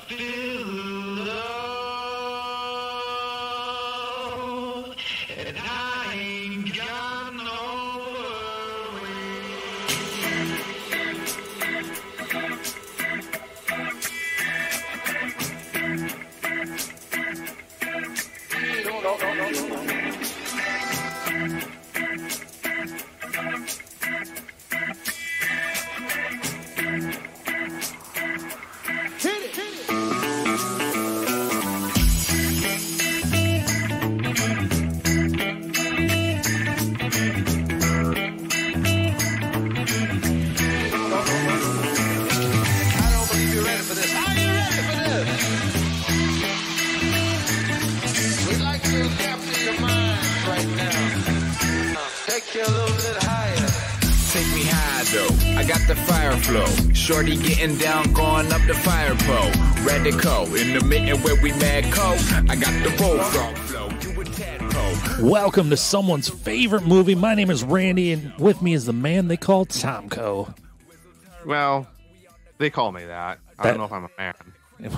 still love, and I ain't got no worries. I got the fire flow. Shorty getting down, going up the fire pole. Radical in the mitten where we mad co. I got the bullfrog flow. You a tadpole. Welcome to someone's favorite movie. My name is Randy, and with me is the man they call Tom Coe. Well, they call me that. I don't know if I'm a man.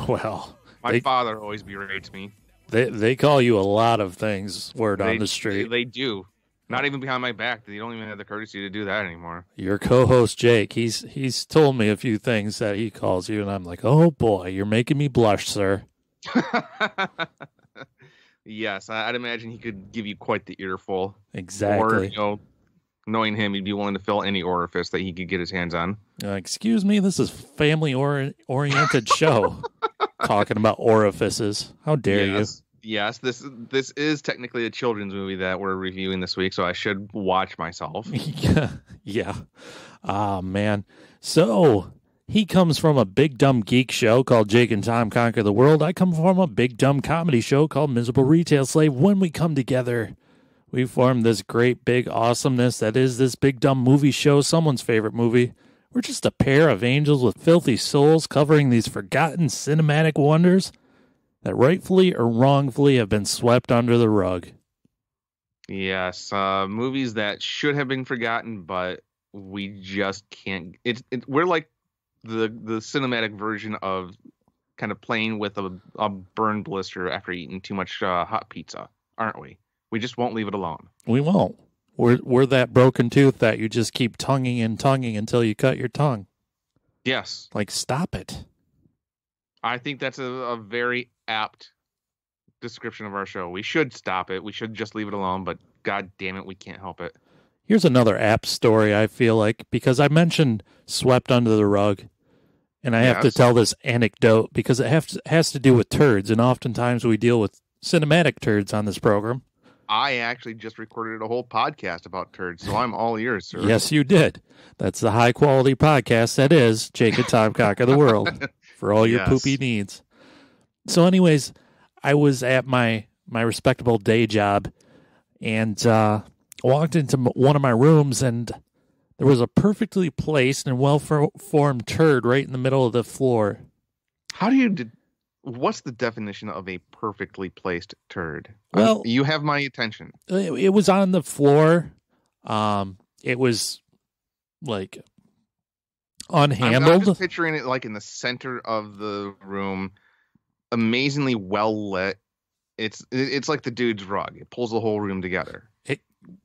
Well, my father always berates me. They call you a lot of things. Word on the street. They do. Not even behind my back. They don't even have the courtesy to do that anymore. Your co-host Jake, he's told me a few things that he calls you, and I'm like, oh boy, you're making me blush, sir. Yes, I'd imagine he could give you quite the earful. Exactly. Or, knowing him, he'd be willing to fill any orifice that he could get his hands on. Excuse me, this is a family-oriented show. Talking about orifices. How dare you? Yes, this is technically a children's movie that we're reviewing this week, so I should watch myself. Yeah. Ah, man. So, he comes from a big dumb geek show called Jake and Tom Conquer the World. I come from a big dumb comedy show called Miserable Retail Slave. When we come together, we form this great big awesomeness that is this big dumb movie show, someone's favorite movie. We're just a pair of angels with filthy souls covering these forgotten cinematic wonders that rightfully or wrongfully have been swept under the rug. Yes, movies that should have been forgotten, but we just can't. We're like the cinematic version of kind of playing with a burn blister after eating too much hot pizza, aren't we? We just won't leave it alone. We won't. We're that broken tooth that you just keep tonguing and tonguing until you cut your tongue. Yes. Like, stop it. I think that's a very apt description of our show. We should stop it. We should just leave it alone, but God damn it, we can't help it. Here's another apt story, I feel like, because I mentioned swept under the rug, and I have to tell this anecdote because it has to do with turds, and oftentimes we deal with cinematic turds on this program. I actually just recorded a whole podcast about turds, so I'm all ears, sir. Yes, you did. That's the high-quality podcast that is Jake and Tom Conquer the World for all your poopy needs. So anyways, I was at my respectable day job and walked into one of my rooms, and there was a perfectly placed and well-formed turd right in the middle of the floor. What's the definition of a perfectly placed turd? Well, you have my attention. It was on the floor. It was like unhandled. I'm just picturing it like in the center of the room, amazingly well lit. It's like the dude's rug. It pulls the whole room together.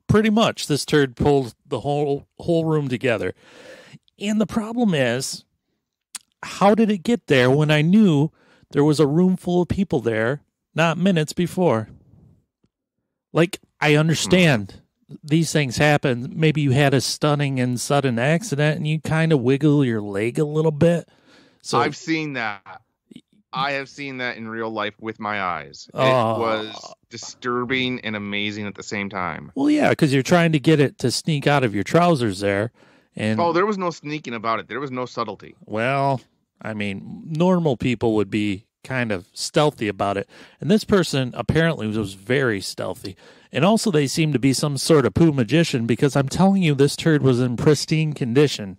Pretty much, this turd pulled the whole room together. And the problem is, how did it get there when I knew there was a room full of people there not minutes before? Like, I understand these things happen. Maybe you had a stunning and sudden accident and you kind of wiggle your leg a little bit. So I've seen that. I have seen that in real life with my eyes. It was disturbing and amazing at the same time. Well, yeah, because you're trying to get it to sneak out of your trousers there. And there was no sneaking about it. There was no subtlety. Well, I mean, normal people would be kind of stealthy about it. And this person apparently was very stealthy. And also they seemed to be some sort of poo magician because I'm telling you, this turd was in pristine condition.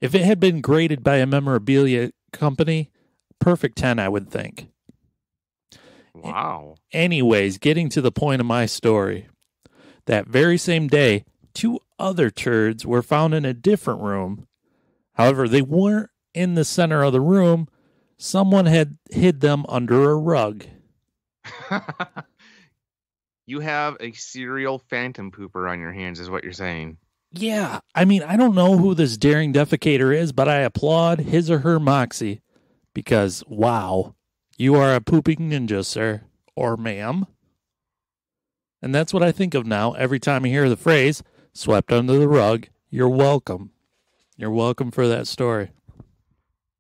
If it had been graded by a memorabilia company, perfect 10, I would think. Wow. Anyways, getting to the point of my story. That very same day, 2 other turds were found in a different room. However, they weren't in the center of the room, Someone had hid them under a rug. You have a serial phantom pooper on your hands, is what you're saying. Yeah, I mean, I don't know who this daring defecator is, but I applaud his or her moxie because, wow, you are a pooping ninja, sir, or ma'am. And that's what I think of now every time I hear the phrase, swept under the rug. You're welcome. You're welcome for that story.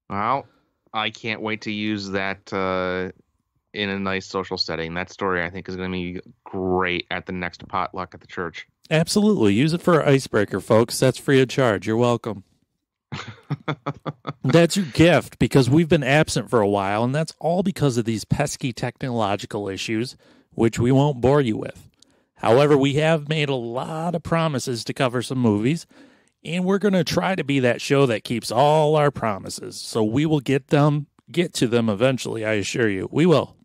Well, I can't wait to use that in a nice social setting. That story, I think, is going to be great at the next potluck at the church. Absolutely. Use it for an icebreaker, folks. That's free of charge. You're welcome. That's your gift, because we've been absent for a while, and that's all because of these pesky technological issues, which we won't bore you with. However, we have made a lot of promises to cover some movies, and we're going to try to be that show that keeps all our promises. So we will get to them eventually, I assure you. We will.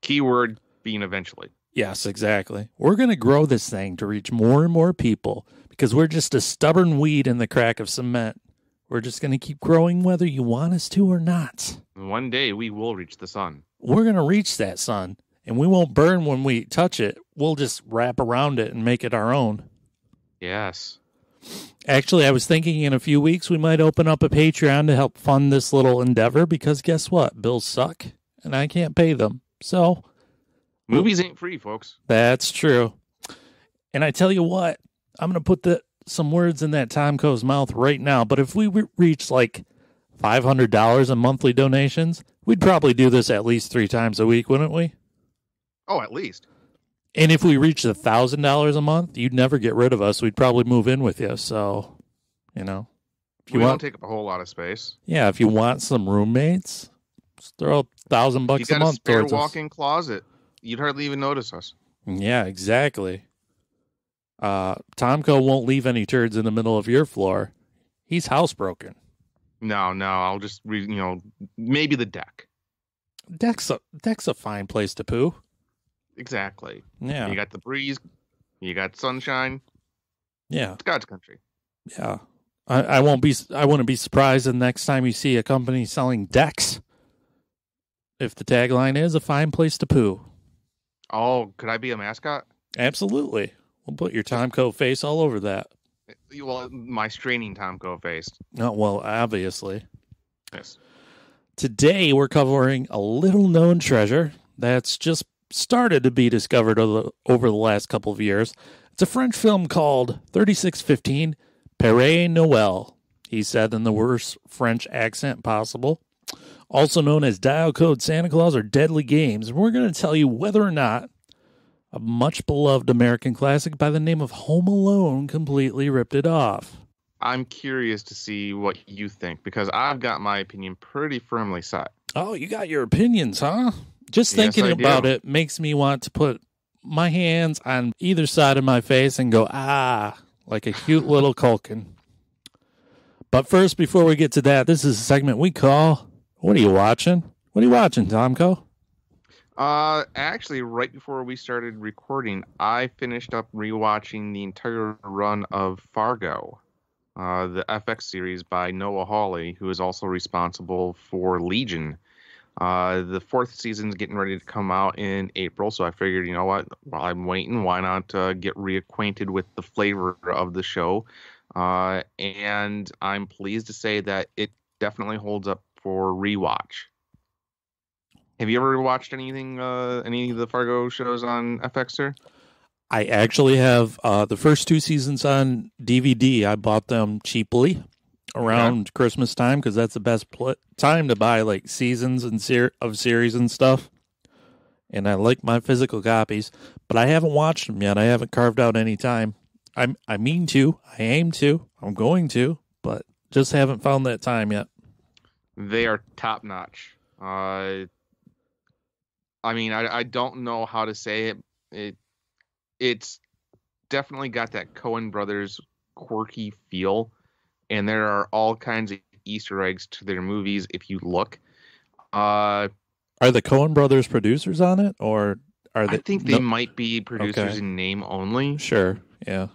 Keyword being eventually. Yes, exactly. We're going to grow this thing to reach more and more people because we're just a stubborn weed in the crack of cement. We're just going to keep growing whether you want us to or not. One day we will reach the sun. We're going to reach that sun, and we won't burn when we touch it. We'll just wrap around it and make it our own. Yes. Actually, I was thinking in a few weeks we might open up a Patreon to help fund this little endeavor because guess what? Bills suck, and I can't pay them. So... movies ain't free, folks. That's true. And I tell you what, I'm going to put some words in that Tom Coe's mouth right now, but if we reach like $500 in monthly donations, we'd probably do this at least 3 times a week, wouldn't we? Oh, at least. And if we reached $1,000 a month, you'd never get rid of us. We'd probably move in with you. So, you know, if you don't take up a whole lot of space. Yeah, if you want some roommates, just throw $1,000 a month. You got a spare walk-in closet. You'd hardly even notice us. Yeah, exactly. Tom Coe won't leave any turds in the middle of your floor. He's housebroken. No, I'll just maybe the deck. Deck's a fine place to poo. Exactly. Yeah. You got the breeze. You got sunshine. Yeah. It's God's country. Yeah. I wouldn't be surprised the next time you see a company selling decks if the tagline is a fine place to poo. Oh, could I be a mascot? Absolutely. We'll put your Tom Coe face all over that. Well, my straining Tom Coe face. Oh, well, obviously. Yes. Today, we're covering a little-known treasure that's just started to be discovered over the last couple of years. It's a French film called 3615 Pere Noel. He said in the worst French accent possible. Also known as Dial Code Santa Claus or Deadly Games. We're going to tell you whether or not a much-beloved American classic by the name of Home Alone completely ripped it off. I'm curious to see what you think, because I've got my opinion pretty firmly set. Oh, you got your opinions, huh? Just thinking about it makes me want to put my hands on either side of my face and go, like a cute little Culkin. But first, before we get to that, this is a segment we call... What are you watching? What are you watching, Tom Coe? Actually, right before we started recording, I finished up rewatching the entire run of Fargo, the FX series by Noah Hawley, who is also responsible for Legion. The 4th season's getting ready to come out in April, so I figured, you know what, while I'm waiting, why not get reacquainted with the flavor of the show? And I'm pleased to say that it definitely holds up for rewatch. Have you ever watched anything, any of the Fargo shows on FX, sir? I actually have the first 2 seasons on DVD. I bought them cheaply around Christmas time because that's the best time to buy like seasons and of series and stuff. And I like my physical copies, but I haven't watched them yet. I haven't carved out any time. I mean to. I aim to. I'm going to, but just haven't found that time yet. They are top notch. I don't know how to say it. It's definitely got that Coen Brothers quirky feel, and there are all kinds of Easter eggs to their movies if you look. Are the Coen Brothers producers on it, or are they? I think they might be producers in name only. Sure, yeah.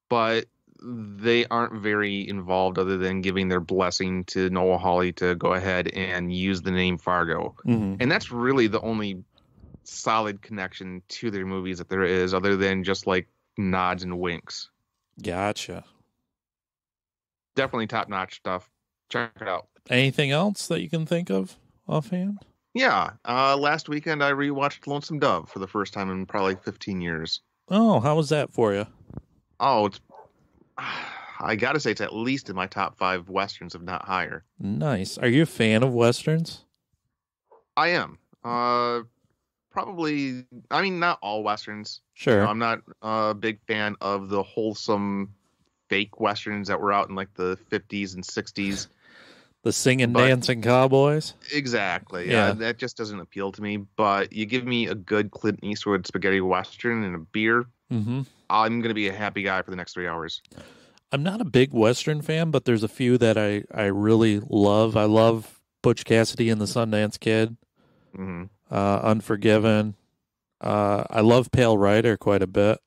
But they aren't very involved other than giving their blessing to Noel Hawley to go ahead and use the name Fargo. Mm-hmm. And that's really the only solid connection to their movies that there is, other than just like nods and winks. Gotcha. Definitely top-notch stuff. Check it out. Anything else that you can think of offhand? Yeah. Last weekend I rewatched Lonesome Dove for the first time in probably 15 years. Oh, how was that for you? Oh, I gotta say it's at least in my top 5 westerns, if not higher. Nice. Are you a fan of westerns? I am. Probably. I mean, not all westerns. Sure. I'm not a big fan of the wholesome fake westerns that were out in like the 50s and 60s. The singing, dancing cowboys? Exactly. Yeah. That just doesn't appeal to me. But you give me a good Clint Eastwood spaghetti western and a beer, Mm-hmm. I'm going to be a happy guy for the next 3 hours. I'm not a big western fan, but there's a few that I really love. I love Butch Cassidy and the Sundance Kid. Mm-hmm. Unforgiven. I love Pale Rider quite a bit.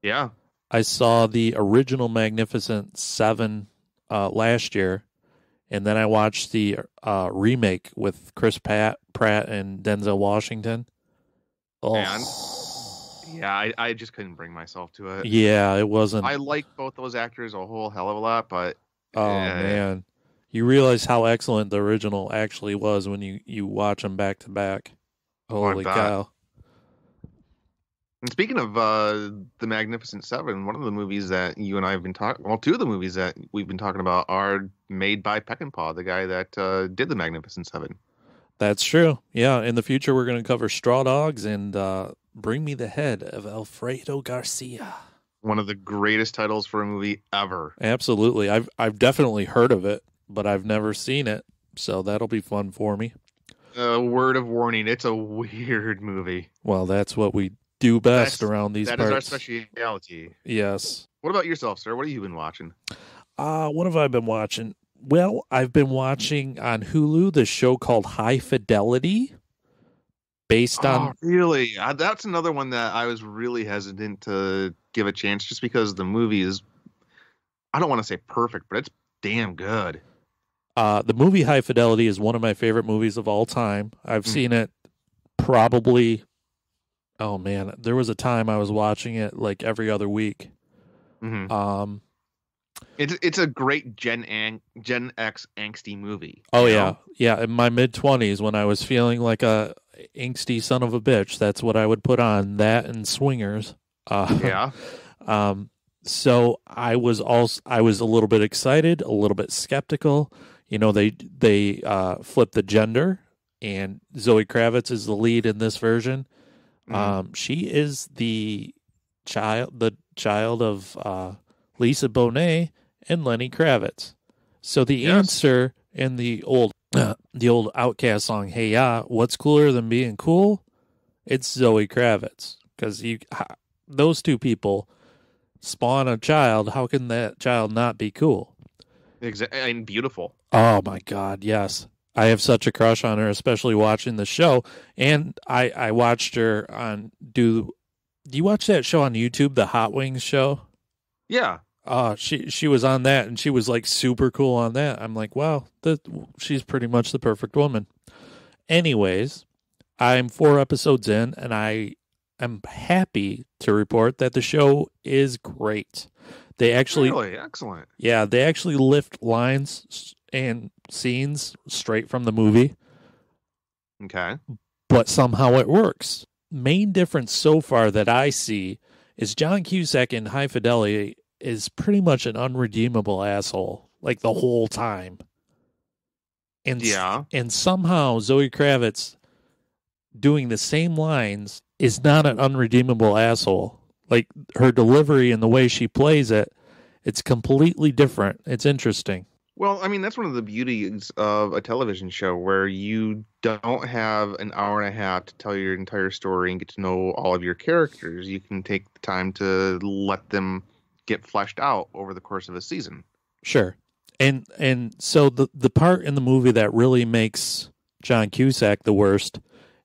Yeah. I saw the original Magnificent Seven last year, and then I watched the remake with Chris Pratt and Denzel Washington. Oh, And yeah, I just couldn't bring myself to it. yeah, it wasn't. I like both those actors a whole hell of a lot, but Oh man, you realize how excellent the original actually was when you watch them back to back. Holy bet. cow! And speaking of the Magnificent Seven, one of the movies that you and I have been talking, well, 2 of the movies that we've been talking about are made by Peckinpah, the guy that did the Magnificent Seven. That's true. Yeah, in the future we're going to cover Straw Dogs and Bring Me the Head of Alfredo Garcia. One of the greatest titles for a movie ever. Absolutely, I've definitely heard of it, but I've never seen it, so that'll be fun for me. Word of warning, it's a weird movie. Well, that's what we do best around these That parts. is our specialty. Yes. What about yourself, sir? What have you been watching? What have I been watching? Well, I've been watching on Hulu this show called High Fidelity, based on... Oh, really? That's another one that I was really hesitant to give a chance just because the movie is, I don't want to say perfect, but it's damn good. The movie High Fidelity is one of my favorite movies of all time. I've seen it probably... Oh, man. There was a time I was watching it like every other week. Mm-hmm. It's a great Gen X angsty movie. Oh, yeah. Yeah, in my mid-20s when I was feeling like a angsty son of a bitch, that's what I would put on, that and Swingers. Yeah. So I was a little bit excited, a little bit skeptical. You know, they flipped the gender, and Zoe Kravitz is the lead in this version. She is the child of Lisa Bonet and Lenny Kravitz. So the answer in the old Outkast song, "Hey Ya, what's cooler than being cool?" It's Zoe Kravitz, because those two people spawn a child. How can that child not be cool? Exactly, and beautiful. Oh my God, yes. I have such a crush on her, especially watching the show. And I watched her on do you watch that show on YouTube, the Hot Wings show? Yeah. She was on that, and she was like super cool on that. I'm like, wow, she's pretty much the perfect woman. Anyways, I'm 4 episodes in, and I am happy to report that the show is great. They actually Really excellent. Yeah, they actually lift lines and scenes straight from the movie, Okay. but somehow it works. Main difference so far that I see is John Cusack in High Fidelity is pretty much an unredeemable asshole, like the whole time. And somehow Zoe Kravitz doing the same lines is not an unredeemable asshole. Like her delivery and the way she plays it, it's completely different. It's interesting. Well, I mean, that's one of the beauties of a television show where you don't have an hour and a half to tell your entire story and get to know all of your characters. You can take the time to let them get fleshed out over the course of a season. Sure. And so the part in the movie that really makes John Cusack the worst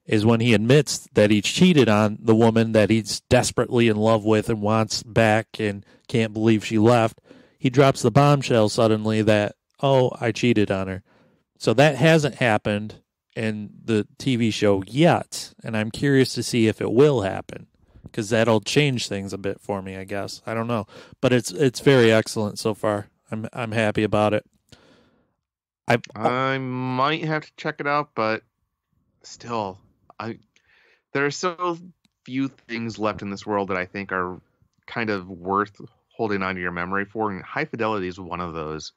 is when he admits that he cheated on the woman that he's desperately in love with and wants back and can't believe she left. He drops the bombshell suddenly that, oh, I cheated on her. So that hasn't happened in the TV show yet, and I'm curious to see if it will happen, because that'll change things a bit for me, I guess. I don't know. But it's very excellent so far. I'm happy about it. I might have to check it out, but still, there are so few things left in this world that I think are kind of worth holding on to your memory for, and High Fidelity is one of those.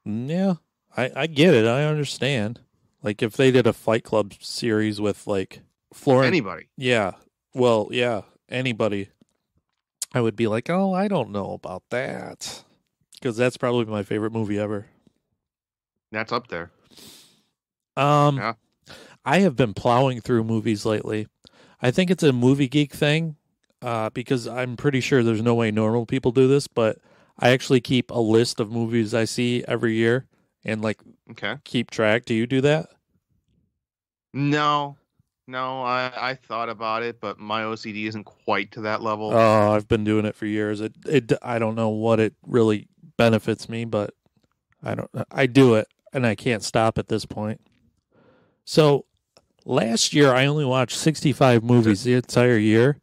Yeah, I get it. I understand. Like, if they did a Fight Club series with, like, Florence... Anybody. Yeah. Well, yeah, anybody. I would be like, oh, I don't know about that. Because that's probably my favorite movie ever. That's up there. Yeah. I have been plowing through movies lately. I think it's a movie geek thing, because I'm pretty sure there's no way normal people do this, but I actually keep a list of movies I see every year and, like, keep track. Do you do that? No, I thought about it, but my OCD isn't quite to that level. Oh, I've been doing it for years. I don't know what it really benefits me, but I do it, and I can't stop at this point. So last year, I only watched 65 movies the entire year.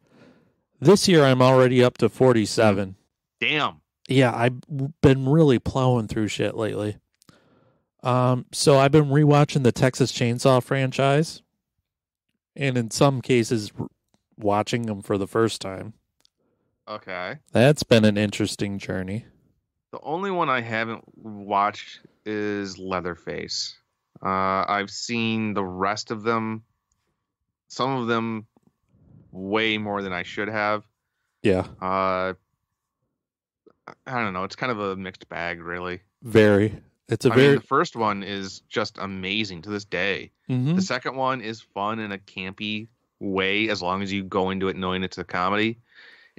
This year, I'm already up to 47. Damn. Yeah, I've been really plowing through shit lately. So I've been rewatching the Texas Chainsaw franchise, and in some cases, watching them for the first time. Okay. That's been an interesting journey. The only one I haven't watched is Leatherface. I've seen the rest of them, some of them way more than I should have. Yeah. I don't know. It's kind of a mixed bag, really. Very. I mean, the first one is just amazing to this day. Mm-hmm. The second one is fun in a campy way, as long as you go into it knowing it's a comedy.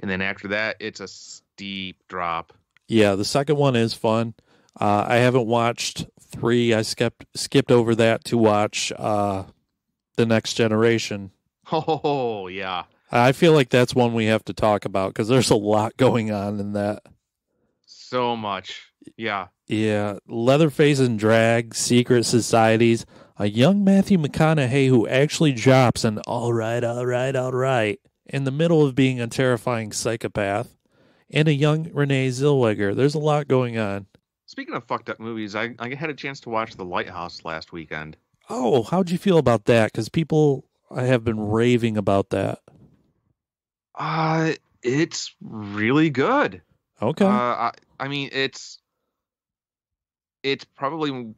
And then after that, it's a steep drop. Yeah, the second one is fun. I haven't watched 3. I skipped over that to watch The Next Generation. Oh, yeah. I feel like that's one we have to talk about, because there's a lot going on in that. So much. Yeah. Yeah. Leatherface and drag, secret societies, a young Matthew McConaughey who actually drops an all right in the middle of being a terrifying psychopath, and a young Renee Zellweger. There's a lot going on. Speaking of fucked up movies, I had a chance to watch The Lighthouse last weekend. Oh, how'd you feel about that? Because I have been raving about that. It's really good. Okay. I mean, it's probably one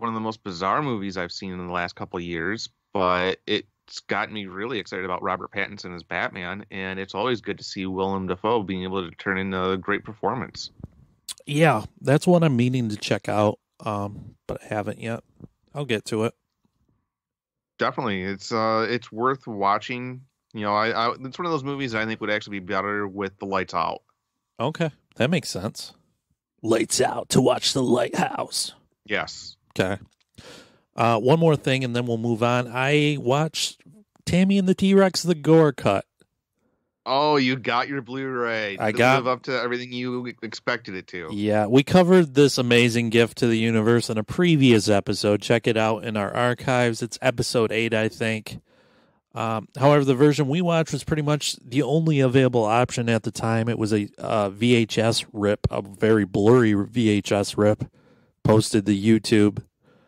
of the most bizarre movies I've seen in the last couple of years, but it's gotten me really excited about Robert Pattinson as Batman, and it's always good to see Willem Dafoe being able to turn in a great performance. Yeah, that's one I'm meaning to check out, but I haven't yet. I'll get to it. Definitely, it's worth watching. You know, it's one of those movies that I think would actually be better with the lights out. Okay, that makes sense. Lights out to watch The Lighthouse. Yes. Okay. One more thing, and then we'll move on. I watched Tammy and the T-Rex, the gore cut. Oh, you got your Blu-ray. Did it live up to everything you expected it to? Yeah, we covered this amazing gift to the universe in a previous episode. Check it out in our archives. It's episode 8, I think. However, the version we watched was pretty much the only available option at the time. It was a VHS rip, a very blurry VHS rip, posted to YouTube.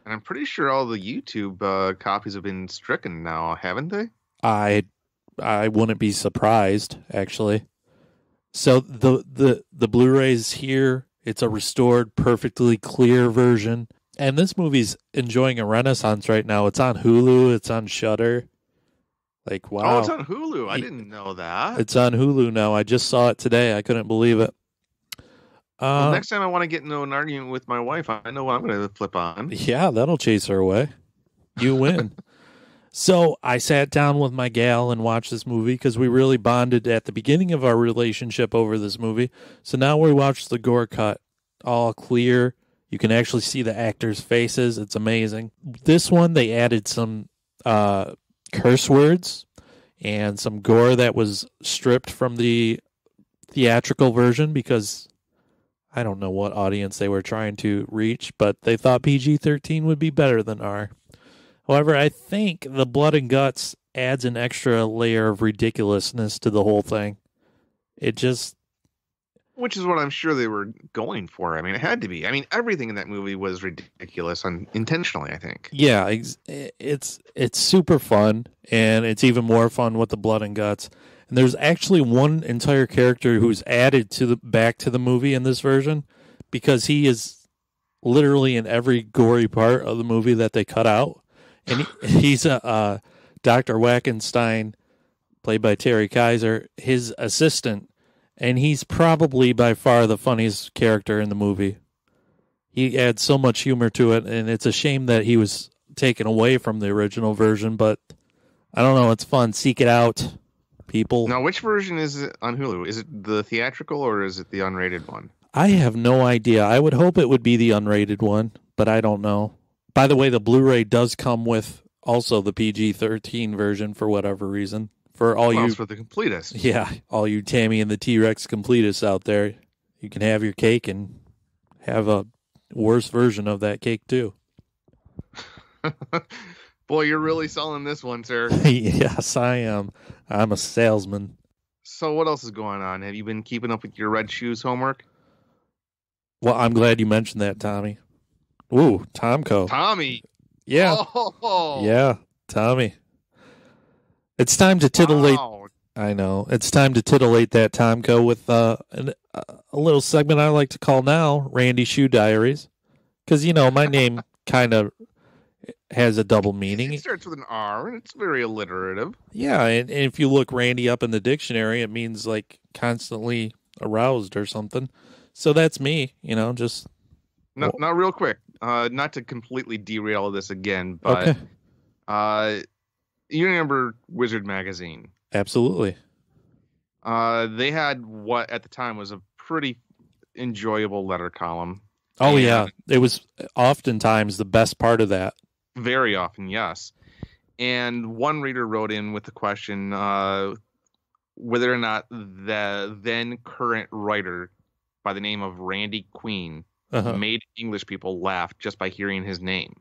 And I'm pretty sure all the YouTube copies have been stricken now, haven't they? I wouldn't be surprised, actually. So the Blu-ray's here. It's a restored, perfectly clear version. And this movie's enjoying a renaissance right now. It's on Hulu. It's on Shudder. Like, wow. Oh, it's on Hulu. I didn't know that. It's on Hulu now. I just saw it today. I couldn't believe it. Well, next time I want to get into an argument with my wife, I know what I'm going to flip on. Yeah, that'll chase her away. You win. So I sat down with my gal and watched this movie because we really bonded at the beginning of our relationship over this movie. So now we watched the gore cut, all clear. You can actually see the actors' faces. It's amazing. This one, they added some curse words and some gore that was stripped from the theatrical version because I don't know what audience they were trying to reach, but they thought PG-13 would be better than R. However, I think the blood and guts adds an extra layer of ridiculousness to the whole thing. It just... Which is what I'm sure they were going for. I mean, it had to be. I mean, everything in that movie was ridiculous intentionally, I think. Yeah, it's super fun, and it's even more fun with the blood and guts. And there's actually one entire character who's added back to the movie in this version because he is literally in every gory part of the movie that they cut out. And he's Dr. Wackenstein, played by Terry Kaiser, his assistant, and he's probably by far the funniest character in the movie. He adds so much humor to it, and it's a shame that he was taken away from the original version, but I don't know, it's fun. Seek it out, people. Now, which version is it on Hulu? Is it the theatrical or is it the unrated one? I have no idea. I would hope it would be the unrated one, but I don't know. By the way, the Blu-ray does come with also the PG-13 version for whatever reason. For all you, for the completists. Yeah, all you Tammy and the T-Rex completists out there, you can have your cake and have a worse version of that cake too. Boy, you're really selling this one, sir. Yes, I am. I'm a salesman. So what else is going on? Have you been keeping up with your red shoes homework? Well, I'm glad you mentioned that, Tommy. Ooh, Tom Coe. Tommy. Yeah. Oh. Yeah, Tommy. It's time to titillate. Wow. I know. It's time to titillate that Tom Coe with a little segment I like to call now Randy Shoe Diaries. Because, you know, my name kind of has a double meaning. It starts with an R, and it's very alliterative. Yeah, and if you look Randy up in the dictionary, it means, like, constantly aroused or something. So that's me, you know, just... No, not real quick. Not to completely derail this again, but... Okay. You remember Wizard Magazine? Absolutely. They had what at the time was a pretty enjoyable letter column. Oh, yeah. It was oftentimes the best part of that. Very often, yes. And one reader wrote in with the question whether or not the then current writer by the name of Randy Queen made English people laugh just by hearing his name.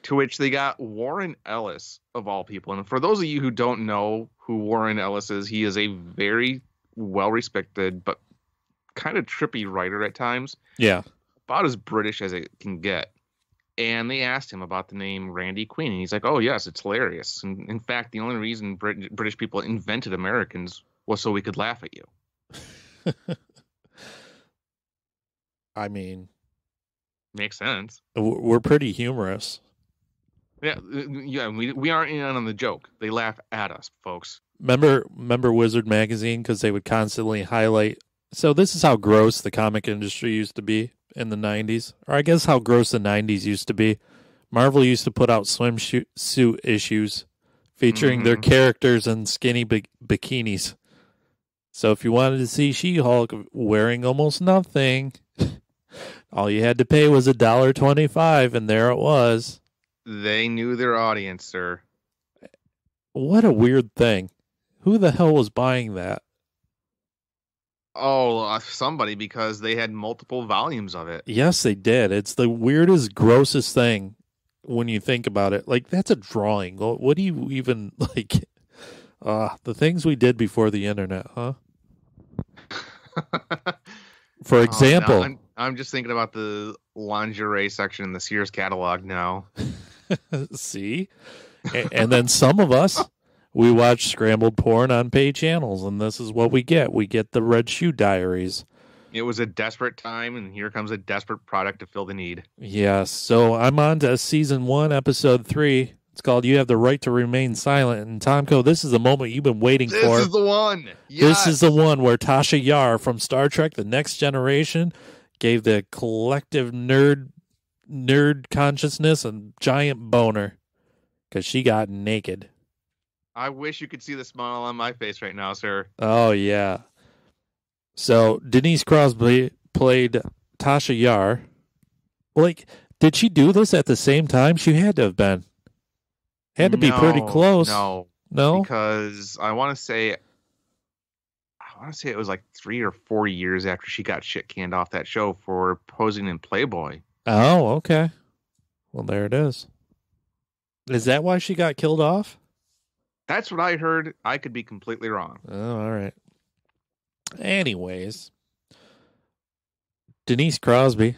To which they got Warren Ellis, of all people. And for those of you who don't know who Warren Ellis is, he is a very well-respected but kind of trippy writer at times. Yeah. About as British as it can get. And they asked him about the name Randy Queen. And he's like, oh, yes, it's hilarious. And in fact, the only reason British people invented Americans was so we could laugh at you. I mean... Makes sense. We're pretty humorous. Yeah, we aren't in on the joke. They laugh at us, folks. Remember Wizard Magazine? Because they would constantly highlight. So this is how gross the comic industry used to be in the 90s. Or I guess how gross the 90s used to be. Marvel used to put out swimsuit issues featuring their characters in skinny bikinis. So if you wanted to see She-Hulk wearing almost nothing, all you had to pay was $1.25, and there it was. They knew their audience, sir. What a weird thing. Who the hell was buying that? Oh, somebody, because they had multiple volumes of it. Yes, they did. It's the weirdest, grossest thing when you think about it. Like, that's a drawing. What do you even, like... the things we did before the internet, huh? For example... I'm just thinking about the lingerie section in the Sears catalog now. See? And then some of us, we watch scrambled porn on pay channels, and this is what we get. We get the Red Shoe Diaries. It was a desperate time, and here comes a desperate product to fill the need. Yes. So I'm on to season 1, episode 3. It's called You Have the Right to Remain Silent. And Tom Coe, this is the moment you've been waiting for. This is the one. Yes. This is the one where Tasha Yar from Star Trek The Next Generation gave the collective nerd consciousness a giant boner because she got naked. I wish you could see the smile on my face right now, sir. Oh, yeah. So Denise Crosby played Tasha Yar. Like, did she do this at the same time? She had to have been. Had to be pretty close. No, because I want to say it was like 3 or 4 years after she got shit canned off that show for posing in Playboy. Oh, okay. Well, there it is. Is that why she got killed off? That's what I heard. I could be completely wrong. Oh, all right. Anyways, Denise Crosby,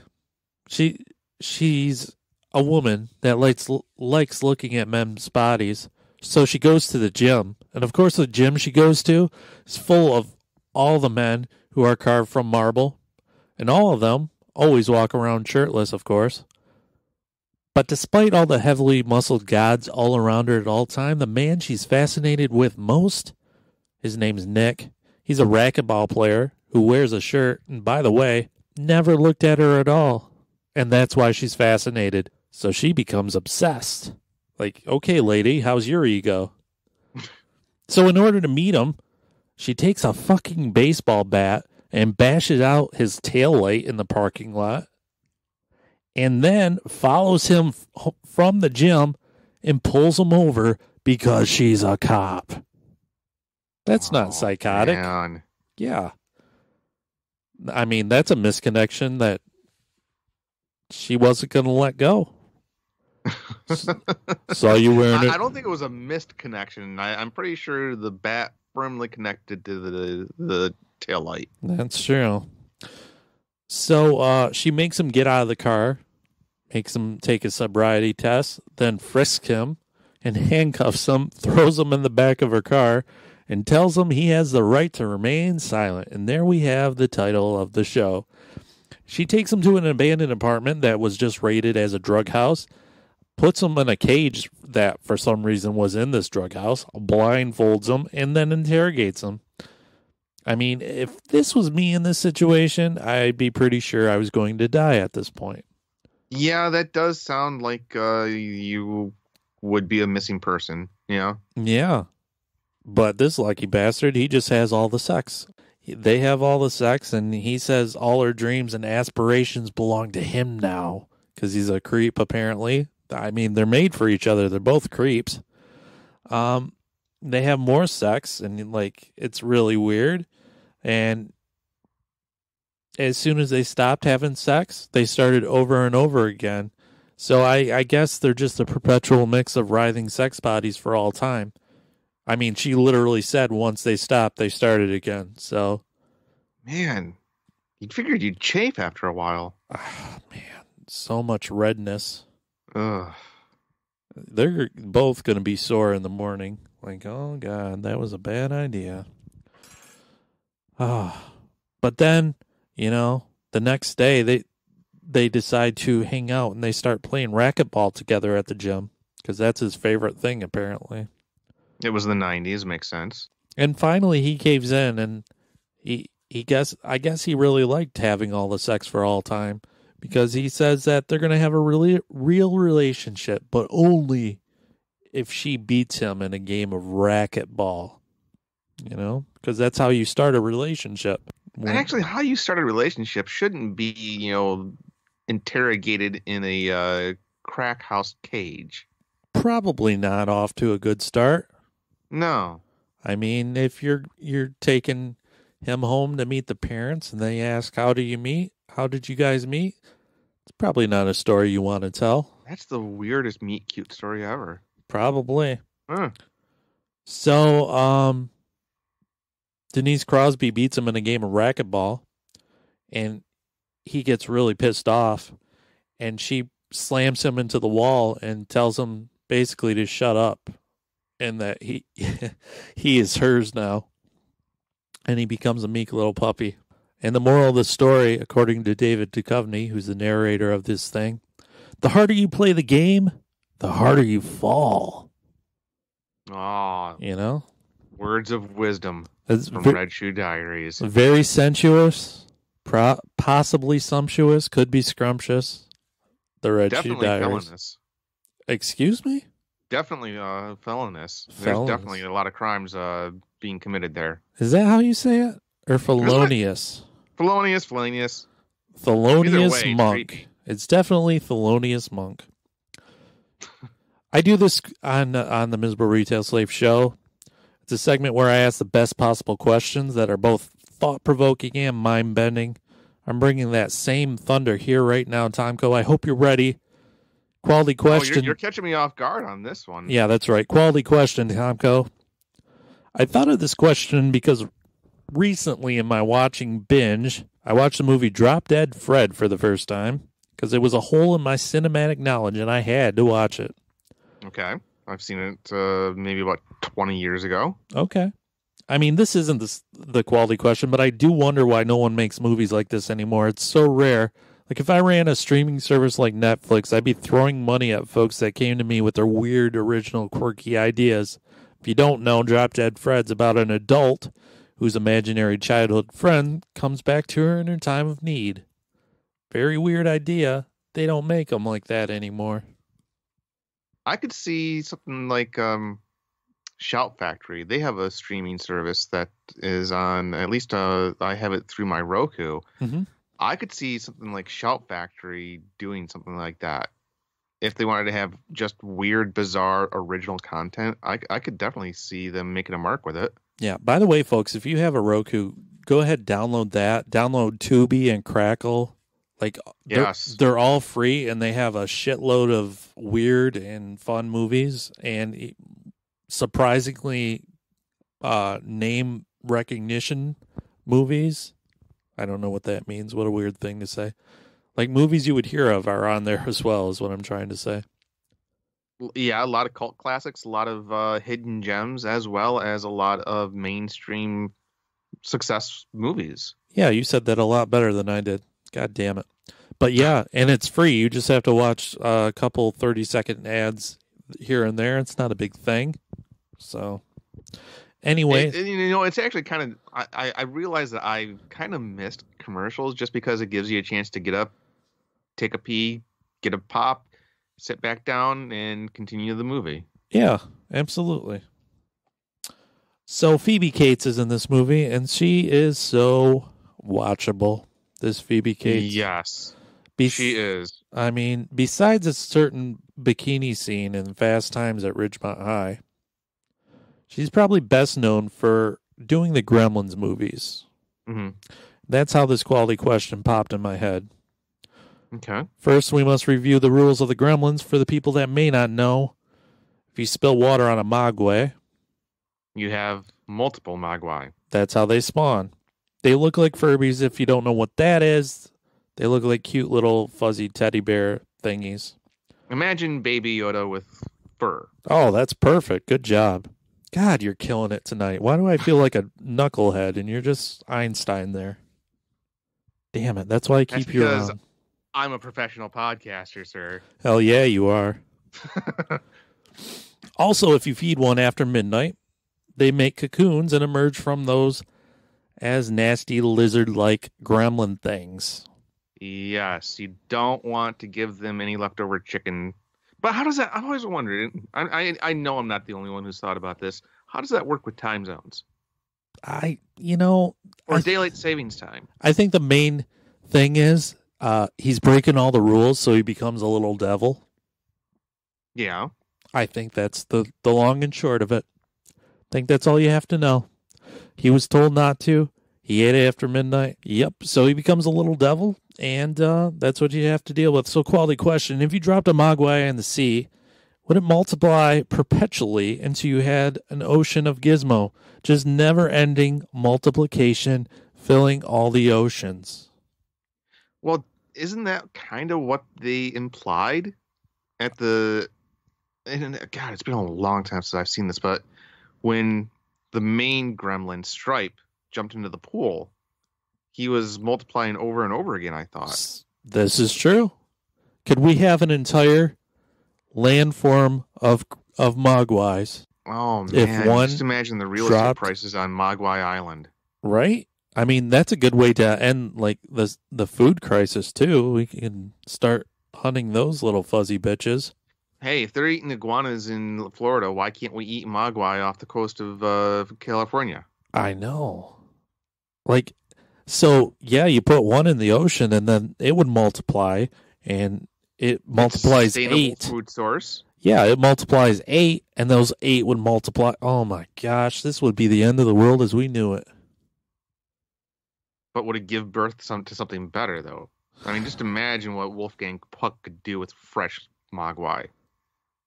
she's a woman that likes looking at men's bodies. So she goes to the gym. And of course, the gym she goes to is full of all the men who are carved from marble. And all of them always walk around shirtless, of course. But despite all the heavily muscled gods all around her at all time, the man she's fascinated with most, his name's Nick. He's a racquetball player who wears a shirt, and by the way, never looked at her at all. And that's why she's fascinated. So she becomes obsessed. Like, okay, lady, how's your ego? So in order to meet him, she takes a fucking baseball bat and bashes out his taillight in the parking lot. And then follows him from the gym and pulls him over because she's a cop. That's not psychotic. Man. Yeah. I mean, that's a misconnection that she wasn't going to let go. Saw you wearing it. I don't think it was a missed connection. I'm pretty sure the bat firmly connected to the taillight. That's true. So she makes him get out of the car, makes him take a sobriety test, then frisks him and handcuffs him, throws him in the back of her car, and tells him he has the right to remain silent. And there we have the title of the show. She takes him to an abandoned apartment that was just rated as a drug house, puts him in a cage that for some reason was in this drug house, blindfolds him, and then interrogates him. I mean, if this was me in this situation, I'd be pretty sure I was going to die at this point. Yeah, that does sound like you would be a missing person, you know? Yeah. But this lucky bastard, he just has all the sex. They have all the sex, and he says all her dreams and aspirations belong to him now, because he's a creep, apparently. I mean, they're made for each other. They're both creeps. They have more sex, and, like, it's really weird. And as soon as they stopped having sex, they started over and over again. So I guess they're just a perpetual mix of writhing sex bodies for all time. I mean, she literally said once they stopped, they started again. So, man, you figured you'd chafe after a while. Man, so much redness. Ugh. They're both going to be sore in the morning. Like, oh, God, that was a bad idea. But then, you know, the next day they decide to hang out and they start playing racquetball together at the gym because that's his favorite thing, apparently. It was the 90s, makes sense. And finally he caves in, and I guess he really liked having all the sex for all time, because he says that they're going to have a really real relationship, but only if she beats him in a game of racquetball. You know, because that's how you start a relationship. And actually, how you start a relationship shouldn't be, you know, interrogated in a crack house cage. Probably not off to a good start. No. I mean, if you're taking him home to meet the parents and they ask, how do you meet? How did you guys meet? It's probably not a story you want to tell. That's the weirdest meet cute story ever. Probably. So, Denise Crosby beats him in a game of racquetball, and he gets really pissed off, and she slams him into the wall and tells him basically to shut up, and that he is hers now, and he becomes a meek little puppy. And the moral of the story, according to David Duchovny, who's the narrator of this thing, the harder you play the game, the harder you fall. Oh, you know? Words of wisdom from Red Shoe Diaries. Very sensuous, possibly sumptuous, could be scrumptious. The Red Shoe Diaries. Felonious. Excuse me? Definitely felonious. There's definitely a lot of crimes being committed there. Is that how you say it? Or felonious? Felonious. Thelonious Monk. It's definitely Thelonious Monk. I do this on the Miserable Retail Slave show. It's a segment where I ask the best possible questions that are both thought-provoking and mind-bending. I'm bringing that same thunder here right now, Tom Coe. I hope you're ready. Quality question. You're catching me off guard on this one. Yeah, that's right. Quality question, Tom Coe. I thought of this question because recently in my watching binge, I watched the movie Drop Dead Fred for the first time because it was a hole in my cinematic knowledge and I had to watch it. Okay. I've seen it maybe about 20 years ago. Okay. I mean, this isn't the quality question, but I do wonder why no one makes movies like this anymore. It's so rare. Like, if I ran a streaming service like Netflix, I'd be throwing money at folks that came to me with their weird, original, quirky ideas. If you don't know, Drop Dead Fred's about an adult whose imaginary childhood friend comes back to her in her time of need. Very weird idea. They don't make them like that anymore. I could see something like Shout Factory. They have a streaming service that is on, at least I have it through my Roku. Mm-hmm. I could see something like Shout Factory doing something like that. If they wanted to have just weird, bizarre, original content, I could definitely see them making a mark with it. Yeah. By the way, folks, if you have a Roku, go ahead, download that. Download Tubi and Crackle. Like, yes, they're all free, and they have a shitload of weird and fun movies, and surprisingly, name recognition movies. I don't know what that means. What a weird thing to say. Like, movies you would hear of are on there as well, is what I'm trying to say. Yeah, a lot of cult classics, a lot of hidden gems, as well as a lot of mainstream success movies. Yeah, you said that a lot better than I did. God damn it. But yeah, and it's free. You just have to watch a couple 30-second ads here and there. It's not a big thing. So, anyway. It's actually kind of, I realize that I kind of missed commercials just because it gives you a chance to get up, take a pee, get a pop, sit back down, and continue the movie. Yeah, absolutely. So, Phoebe Cates is in this movie, and she is so watchable. This Phoebe Cates. Yes, she is. I mean, besides a certain bikini scene in Fast Times at Ridgemont High, she's probably best known for doing the Gremlins movies. Mm-hmm. That's how this quality question popped in my head. Okay. First, we must review the rules of the Gremlins for the people that may not know. If you spill water on a mogwai, you have multiple mogwai. That's how they spawn. They look like Furbies. If you don't know what that is, they look like cute little fuzzy teddy bear thingies. Imagine Baby Yoda with fur. Oh, that's perfect. Good job. God, you're killing it tonight. Why do I feel like a knucklehead and you're just Einstein there? Damn it. That's why I keep you around. I'm a professional podcaster, sir. Hell yeah, you are. Also, if you feed one after midnight, they make cocoons and emerge from those as nasty lizard-like gremlin things. Yes, you don't want to give them any leftover chicken. But how does that? I've always wondered. I know I'm not the only one who's thought about this. How does that work with time zones? Or daylight savings time? I think the main thing is he's breaking all the rules, so he becomes a little devil. Yeah. I think that's the long and short of it. I think that's all you have to know. He was told not to. He ate it after midnight. Yep. So he becomes a little devil, and that's what you have to deal with. So, quality question. If you dropped a mogwai in the sea, would it multiply perpetually until you had an ocean of gizmo? Just never-ending multiplication filling all the oceans. Well, isn't that kind of what they implied at the... And God, it's been a long time since I've seen this, but when the main gremlin, Stripe, jumped into the pool, he was multiplying over and over again, I thought. This is true. Could we have an entire landform of mogwais? Oh, man. If one just imagine the real estate prices on Mogwai Island. Right? I mean, that's a good way to end like the food crisis, too. We can start hunting those little fuzzy bitches. Hey, if they're eating iguanas in Florida, why can't we eat mogwai off the coast of California? I know. Like, so, yeah, you put one in the ocean, and then it would multiply, and it multiplies sustainable 8. Food source. Yeah, it multiplies 8, and those 8 would multiply. Oh my gosh, this would be the end of the world as we knew it. But would it give birth to something better, though? I mean, just imagine what Wolfgang Puck could do with fresh mogwai.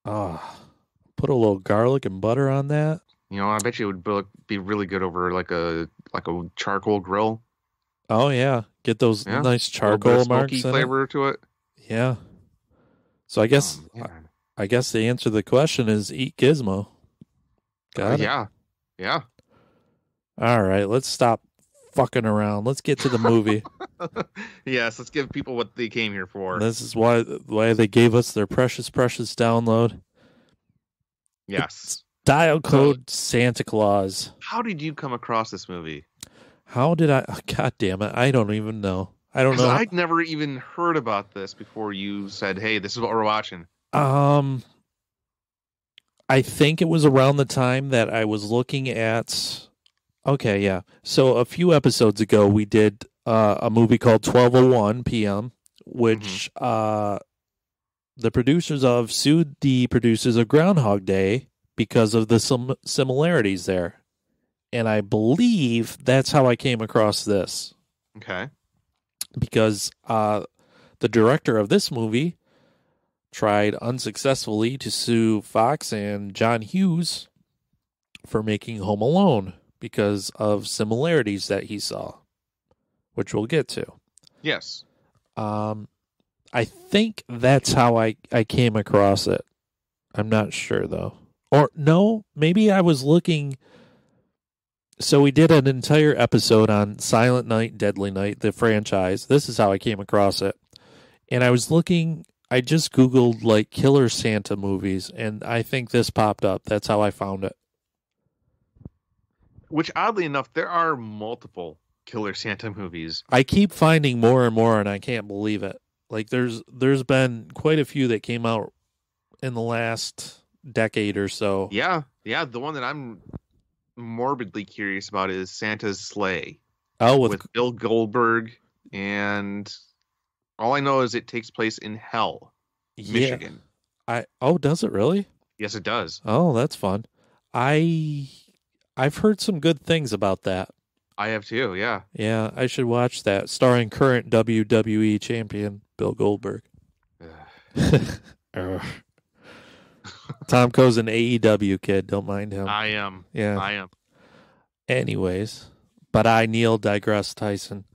Oh, put a little garlic and butter on that. I bet you it would be really good over like a charcoal grill. Oh yeah, get those nice charcoal marks in flavor to it. Yeah. So I guess the answer to the question is eat Gizmo. Got it. Yeah. All right, let's stop fucking around. Let's get to the movie. Yes, let's give people what they came here for. This is why they gave us their precious download. Yes. Dial Code Santa Claus. How did you come across this movie? How did I? God damn it! I don't even know. I don't know. I'd never even heard about this before you said, "Hey, this is what we're watching." I think it was around the time that I was looking at. Okay, yeah. So a few episodes ago, we did a movie called 12:01 p.m., which the producers of sued the producers of Groundhog Day because of the similarities there. And I believe that's how I came across this. Okay. Because the director of this movie tried unsuccessfully to sue Fox and John Hughes for making Home Alone because of similarities that he saw, which we'll get to. Yes. I think that's how I came across it. I'm not sure, though. Or, no, maybe I was looking... So we did an entire episode on Silent Night, Deadly Night, the franchise. This is how I came across it. And I was looking... I just Googled, like, Killer Santa movies, and I think this popped up. That's how I found it. Which, oddly enough, there are multiple Killer Santa movies. I keep finding more and more, and I can't believe it. Like, there's been quite a few that came out in the last decade or so. Yeah. The one that I'm morbidly curious about is Santa's Sleigh. Oh, with Bill Goldberg, and all I know is it takes place in Hell, Michigan. Does it really? Yes, it does. Oh, that's fun. I've heard some good things about that. I have too, yeah. Yeah, I should watch that. Starring current WWE champion Bill Goldberg. Tom Coe's an AEW kid. Don't mind him. I am. Yeah. I am. Anyways, but Neil, digress, Tyson.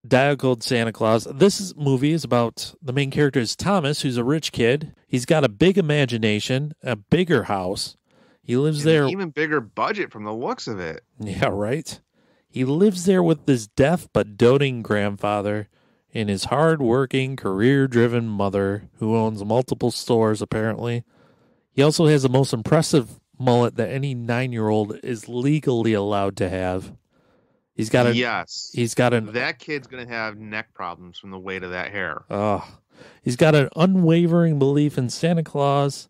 Dial Code Santa Claus. This movie is about the main character is Thomas, who's a rich kid. He's got a big imagination, a bigger house. He lives there. An even bigger budget from the looks of it. Yeah, right. He lives there with his deaf but doting grandfather and his hard-working, career-driven mother, who owns multiple stores, apparently. He also has the most impressive mullet that any 9-year-old is legally allowed to have. He's got that kid's going to have neck problems from the weight of that hair. He's got an unwavering belief in Santa Claus,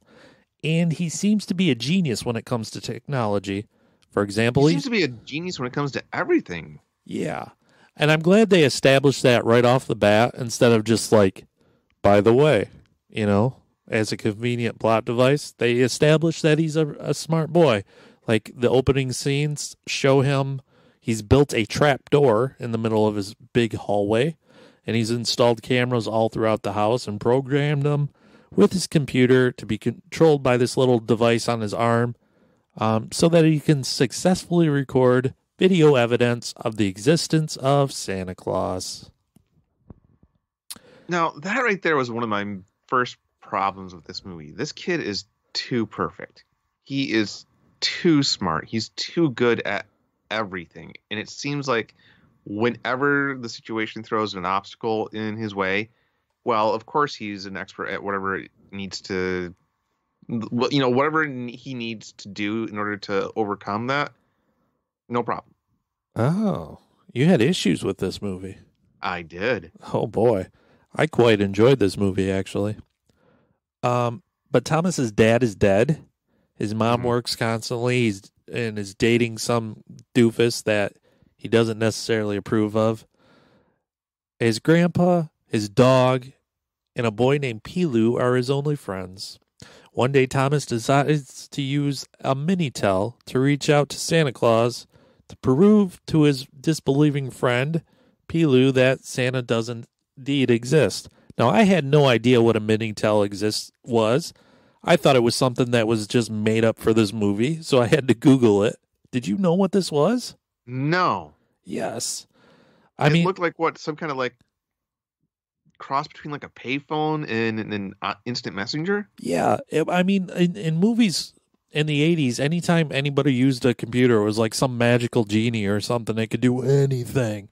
and he seems to be a genius when it comes to technology. For example, he seems to be a genius when it comes to everything. Yeah. And I'm glad they established that right off the bat instead of just like, by the way, as a convenient plot device. They established that he's a smart boy. Like the opening scenes show him he's built a trap door in the middle of his big hallway, and he's installed cameras all throughout the house and programmed them with his computer to be controlled by this little device on his arm, so that he can successfully record video evidence of the existence of Santa Claus. Now, that right there was one of my first problems with this movie. This kid is too perfect. He is too smart. He's too good at everything. And it seems like whenever the situation throws an obstacle in his way, well, of course he's an expert at whatever it needs to, whatever he needs to do in order to overcome that. No problem. Oh, you had issues with this movie. I did. Oh, boy. I quite enjoyed this movie, actually. But Thomas's dad is dead. His mom works constantly. He's dating some doofus that he doesn't necessarily approve of. His grandpa, his dog, and a boy named Pilu are his only friends. One day, Thomas decides to use a Minitel to reach out to Santa Claus to prove to his disbelieving friend, Pilu, that Santa doesn't indeed exist. Now, I had no idea what a Minitel was. I thought it was something that was just made up for this movie, so I had to Google it. Did you know what this was? No. Yes. It looked like what? Some kind of like cross between like a payphone and an instant messenger? Yeah. In movies in the 80s, anytime anybody used a computer, it was like some magical genie or something that could do anything.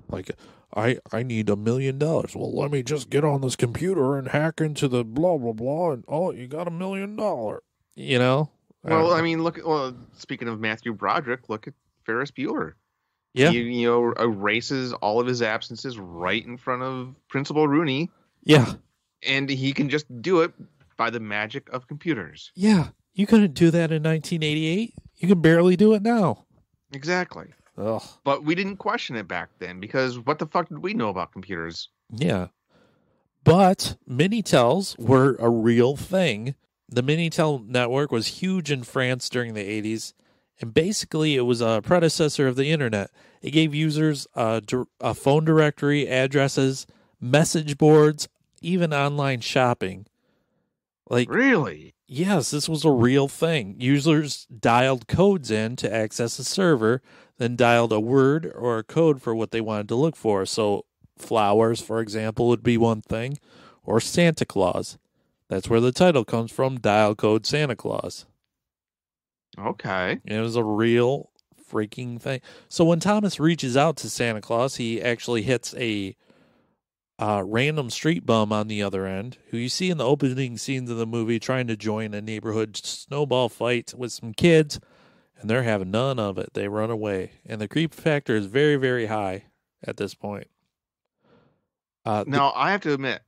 Like, I need $1 million. Well, let me just get on this computer and hack into the blah, blah, blah, and you got $1 million. You know? Well, speaking of Matthew Broderick, look at Ferris Bueller. Yeah. He, erases all of his absences right in front of Principal Rooney. Yeah. And he can just do it by the magic of computers. Yeah. You couldn't do that in 1988. You can barely do it now. Exactly. Ugh. But we didn't question it back then because what the fuck did we know about computers? Yeah. But Minitels were a real thing. The Minitel network was huge in France during the 80s. And basically, it was a predecessor of the internet. It gave users a phone directory, addresses, message boards, even online shopping. Like, really? Yes, this was a real thing. Users dialed codes in to access a server, then dialed a word or a code for what they wanted to look for. So, flowers, for example, would be one thing, or Santa Claus. That's where the title comes from, Dial Code Santa Claus. Okay. It was a real freaking thing. So when Thomas reaches out to Santa Claus, he actually hits a random street bum on the other end, who you see in the opening scenes of the movie trying to join a neighborhood snowball fight with some kids, and they're having none of it. They run away. And the creep factor is very, very high at this point. Now, I have to admit,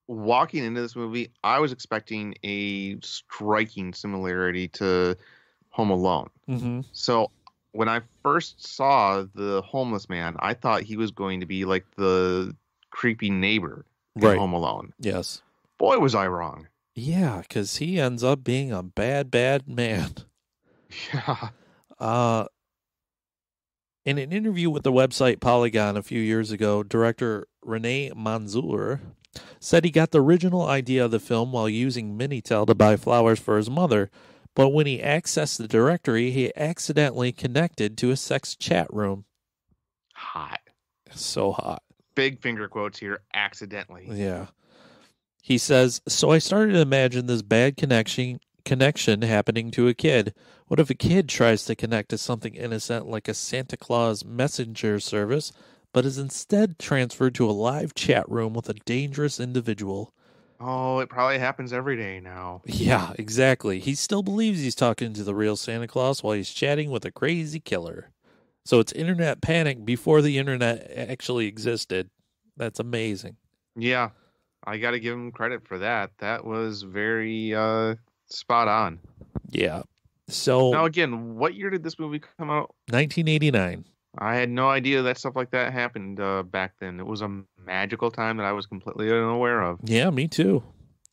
walking into this movie, I was expecting a striking similarity to Home Alone. Mm-hmm. So when I first saw the homeless man, I thought he was going to be like the creepy neighbor in Home Alone. Yes. Boy, was I wrong. Yeah, because he ends up being a bad, bad man. Yeah. In an interview with the website Polygon a few years ago, director Rene Manzour said he got the original idea of the film while using Minitel to buy flowers for his mother. But when he accessed the directory, he accidentally connected to a sex chat room. Hot. So hot. Big finger quotes here, accidentally. Yeah. He says, so I started to imagine this bad connection happening to a kid. What if a kid tries to connect to something innocent like a Santa Claus messenger service, but is instead transferred to a live chat room with a dangerous individual? Oh, it probably happens every day now. Yeah, exactly. He still believes he's talking to the real Santa Claus while he's chatting with a crazy killer. So it's internet panic before the internet actually existed. That's amazing. Yeah, I got to give him credit for that. That was very spot on. Yeah. So now again, what year did this movie come out? 1989. I had no idea that stuff like that happened back then. It was a magical time that I was completely unaware of. Yeah, me too.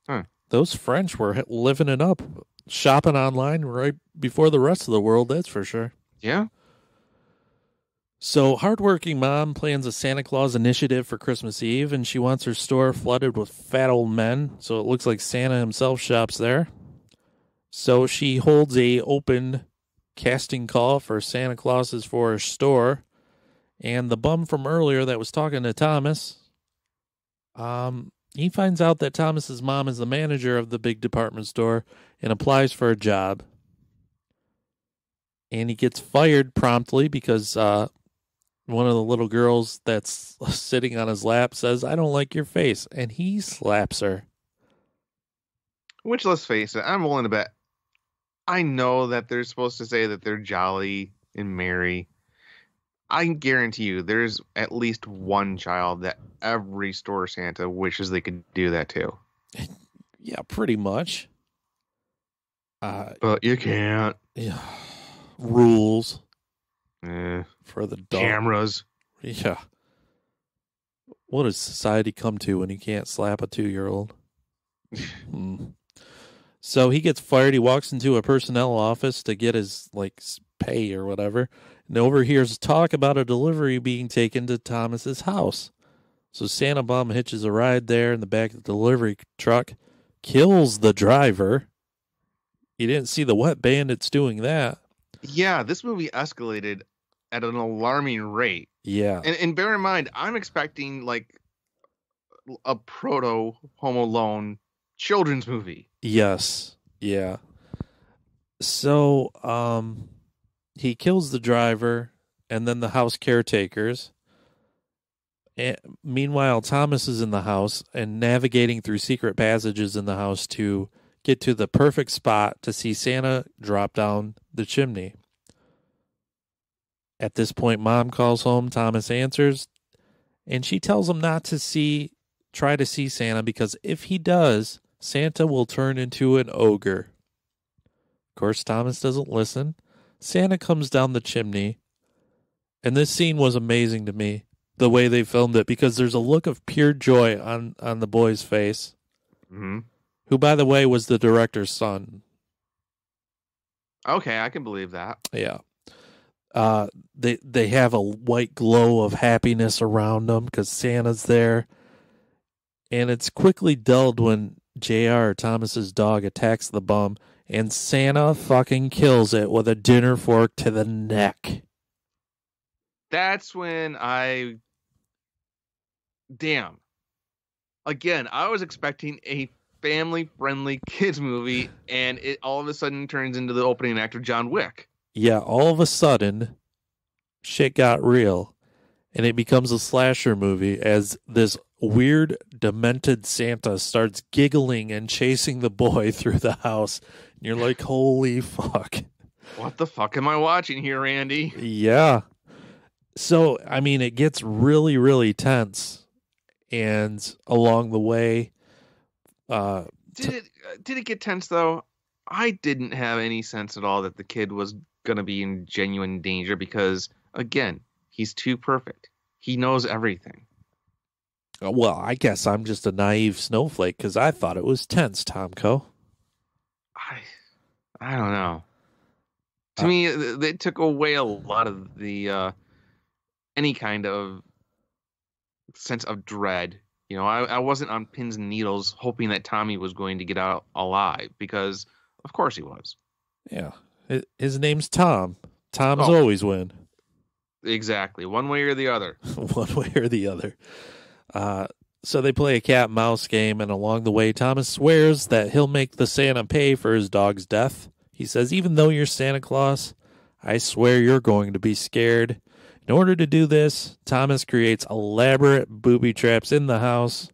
Huh. Those French were living it up, shopping online right before the rest of the world, that's for sure. Yeah. So, hardworking mom plans a Santa Claus initiative for Christmas Eve, and she wants her store flooded with fat old men, so it looks like Santa himself shops there. So, she holds a open casting call for Santa Clauses for her store, and the bum from earlier that was talking to Thomas, he finds out that Thomas's mom is the manager of the big department store and applies for a job. And he gets fired promptly because one of the little girls that's sitting on his lap says, I don't like your face, and he slaps her. Which, let's face it, I'm willing to bet. I know that they're supposed to say that they're jolly and merry. I guarantee you there's at least one child that every store Santa wishes they could do that to. Yeah, pretty much. But you can't. Yeah. Rules. For the dog. Cameras. Yeah. What does society come to when you can't slap a 2-year-old? So he gets fired. He walks into a personnel office to get his pay or whatever, and overhears talk about a delivery being taken to Thomas's house. So Santa Bum hitches a ride there in the back of the delivery truck, kills the driver. You didn't see the Wet Bandits doing that. Yeah, this movie escalated at an alarming rate. Yeah. And bear in mind, I'm expecting a proto Home Alone children's movie. Yes. Yeah. So he kills the driver and then the house caretakers. And meanwhile, Thomas is in the house and navigating through secret passages in the house to get to the perfect spot to see Santa drop down the chimney. At this point, Mom calls home. Thomas answers, and she tells him not to try to see Santa because if he does, Santa will turn into an ogre. Of course, Thomas doesn't listen. Santa comes down the chimney, and this scene was amazing to me, the way they filmed it, because there's a look of pure joy on the boy's face, who, by the way, was the director's son. Okay, I can believe that. Yeah. They have a white glow of happiness around them because Santa's there. And it's quickly dulled when JR, Thomas's dog, attacks the bum, and Santa fucking kills it with a dinner fork to the neck. That's when damn. Again, I was expecting a family-friendly kids movie, and it all of a sudden turns into the opening act of John Wick. Yeah, all of a sudden, shit got real, and it becomes a slasher movie as this weird, demented Santa starts giggling and chasing the boy through the house. And you're like, holy fuck. What the fuck am I watching here, Andy? Yeah. So, I mean, it gets really, really tense. And along the way... Did it get tense, though? I didn't have any sense at all that the kid was going to be in genuine danger because, again, he's too perfect. He knows everything. Well, I guess I'm just a naive snowflake because I thought it was tense, Tom Coe. I don't know. To me, they took away a lot of the any kind of sense of dread. You know, I wasn't on pins and needles hoping that Tommy was going to get out alive because, of course, he was. Yeah. His name's Tom. Tom's always win. Exactly. One way or the other. One way or the other. So they play a cat and mouse game, and along the way, Thomas swears that he'll make the Santa pay for his dog's death. He says, even though you're Santa Claus, I swear you're going to be scared. In order to do this, Thomas creates elaborate booby traps in the house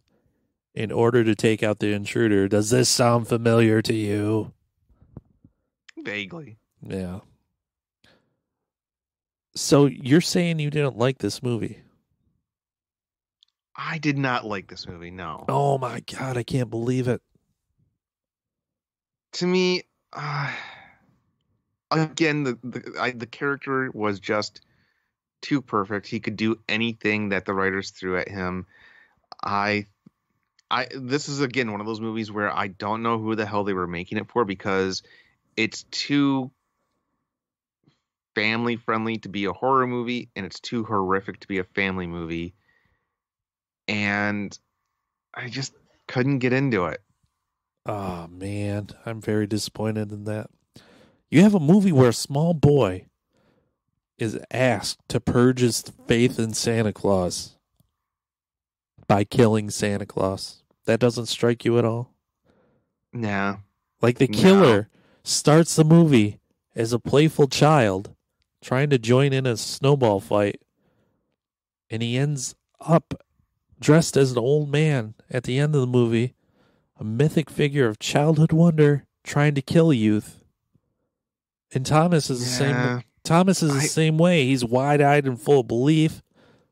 in order to take out the intruder. Does this sound familiar to you? Vaguely. Yeah. So you're saying you didn't like this movie? I did not like this movie, no. Oh my God, I can't believe it. To me, again, the character was just too perfect. He could do anything that the writers threw at him. This is, again, one of those movies where I don't know who the hell they were making it for because it's too family friendly to be a horror movie and it's too horrific to be a family movie. And I just couldn't get into it. Oh, man. I'm very disappointed in that. You have a movie where a small boy is asked to purge his faith in Santa Claus by killing Santa Claus. That doesn't strike you at all? Nah. Like the killer starts the movie as a playful child trying to join in a snowball fight, and he ends up dressed as an old man at the end of the movie, a mythic figure of childhood wonder trying to kill youth. And Thomas is the same. Thomas is the same way. He's wide-eyed and full of belief,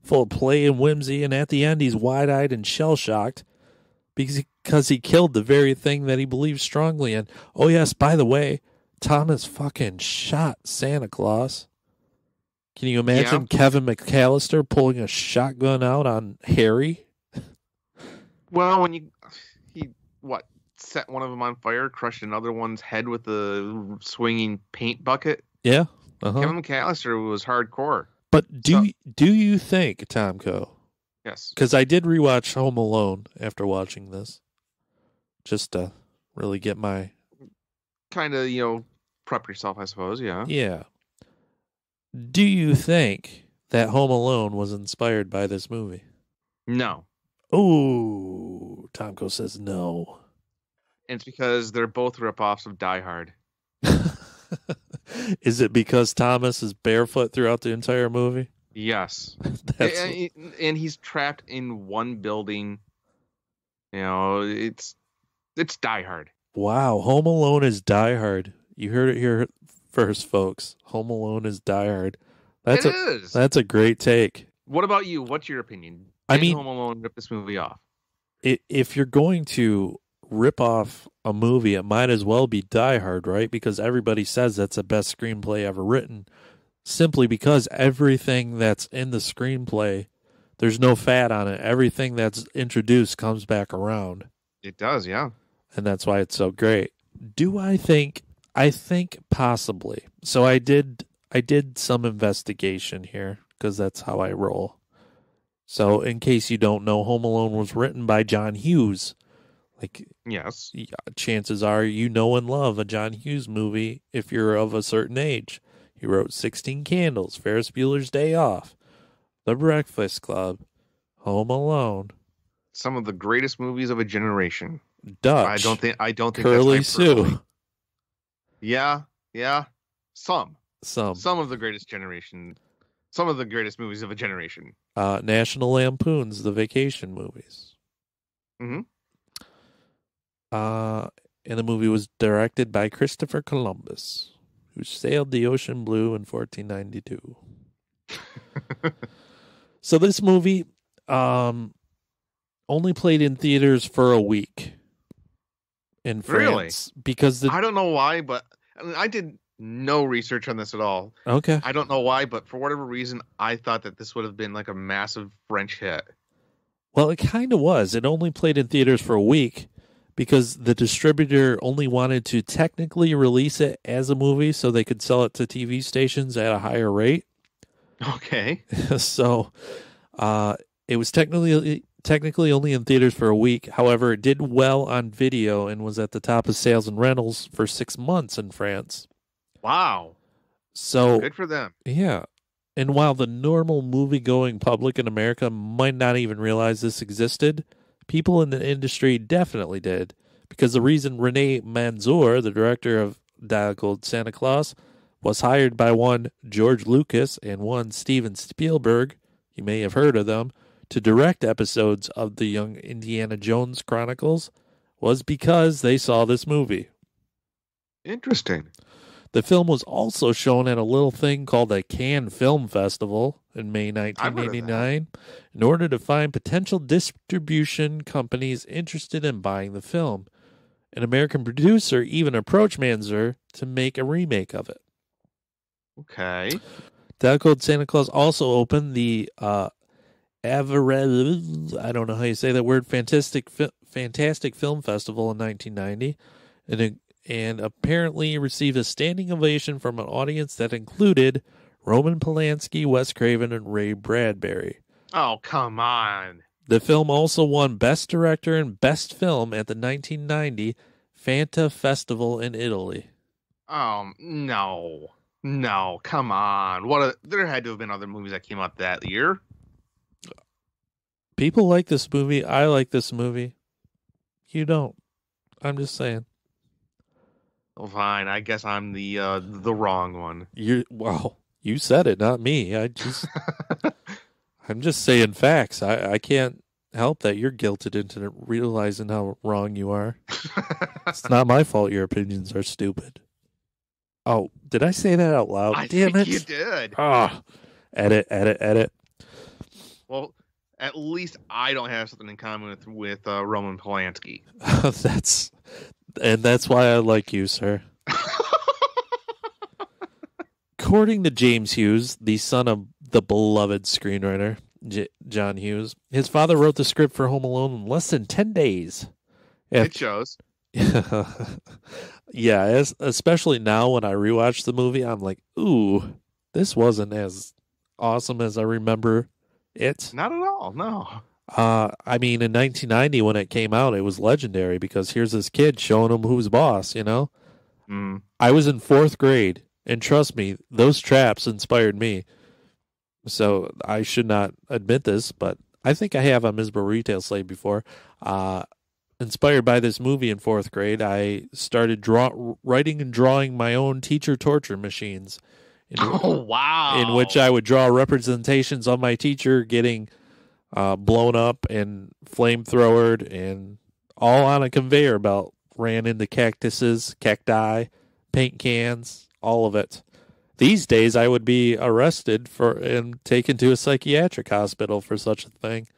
full of play and whimsy, and at the end he's wide-eyed and shell-shocked because he killed the very thing that he believes strongly in. Oh yes, by the way, Thomas fucking shot Santa Claus. Can you imagine Kevin McAllister pulling a shotgun out on Harry? Well, when he set one of them on fire, crushed another one's head with a swinging paint bucket. Yeah. Kevin McAllister was hardcore. But do you think, Tom Coe? Yes. Because I did rewatch Home Alone after watching this, just to really get my kind of, prep yourself, I suppose. Yeah. Yeah. Do you think that Home Alone was inspired by this movie? No. Oh, Tom Coe says no. And it's because they're both ripoffs of Die Hard. Is it because Thomas is barefoot throughout the entire movie? Yes. And he's trapped in one building. It's Die Hard. Wow, Home Alone is Die Hard. You heard it here first, folks. Home Alone is Die Hard. That's a great take. What about you? What's your opinion? I mean, Home Alone rip this movie off. If you're going to rip off a movie, it might as well be Die Hard, right? Because everybody says that's the best screenplay ever written. Simply because everything that's in the screenplay, there's no fat on it. Everything that's introduced comes back around. It does, yeah. And that's why it's so great. Do I think? I think possibly. So I did some investigation here because that's how I roll. So in case you don't know, Home Alone was written by John Hughes. Yes. Chances are you know and love a John Hughes movie if you're of a certain age. He wrote 16 Candles, Ferris Bueller's Day Off, The Breakfast Club, Home Alone. Some of the greatest movies of a generation. Dutch. I don't think Curly that's hyperbole. Sue. Yeah. Some of the greatest generation. Some of the greatest movies of a generation. National Lampoon's The Vacation movies. Mm-hmm. And the movie was directed by Christopher Columbus, who sailed the ocean blue in 1492. So this movie only played in theaters for a week in France. Really? Because I don't know why, but I did no research on this at all. Okay. I don't know why, but for whatever reason, I thought that this would have been like a massive French hit. Well, it kind of was. It only played in theaters for a week because the distributor only wanted to technically release it as a movie so they could sell it to TV stations at a higher rate. Okay. So it was technically only in theaters for a week. However, it did well on video and was at the top of sales and rentals for 6 months in France. Wow. So good for them. Yeah. And while the normal movie-going public in America might not even realize this existed, people in the industry definitely did. Because the reason René Manzour, the director of Dial Code Santa Claus, was hired by one George Lucas and one Steven Spielberg, you may have heard of them, to direct episodes of the Young Indiana Jones Chronicles, was because they saw this movie. Interesting. The film was also shown at a little thing called the Cannes Film Festival in May 1989 in order to find potential distribution companies interested in buying the film. An American producer even approached Manzour to make a remake of it. Okay. Dial Code Santa Claus also opened the I don't know how you say that word, Fantastic Film Festival in 1990, and apparently received a standing ovation from an audience that included Roman Polanski, Wes Craven, and Ray Bradbury. Oh, come on. The film also won Best Director and Best Film at the 1990 Fanta Festival in Italy. No, come on. There had to have been other movies that came out that year. People like this movie. I like this movie. You don't. I'm just saying. Well, fine. I guess I'm the wrong one. You said it, not me. I'm just saying facts. I can't help that you're guilted into realizing how wrong you are. It's not my fault your opinions are stupid. Oh, did I say that out loud? I Damn think it. you did. Edit. Well, at least I don't have something in common with Roman Polanski. That's why I like you, sir. According to James Hughes, the son of the beloved screenwriter, John Hughes, his father wrote the script for Home Alone in less than 10 days. It shows. Yeah, especially now when I rewatch the movie, I'm like, ooh, this wasn't as awesome as I remember it. Not at all. No. I mean, in 1990 when it came out, it was legendary because here's this kid showing him who's boss, you know? Mm. I was in 4th grade, and trust me, those traps inspired me. So I should not admit this, but I think I have on Miserable Retail Slave before. Inspired by this movie in 4th grade, I started writing and drawing my own teacher torture machines. Oh, wow. In which I would draw representations of my teacher getting blown up and flamethrowered, and all on a conveyor belt. Ran into cactuses, cacti, paint cans, all of it. These days, I would be arrested and taken to a psychiatric hospital for such a thing.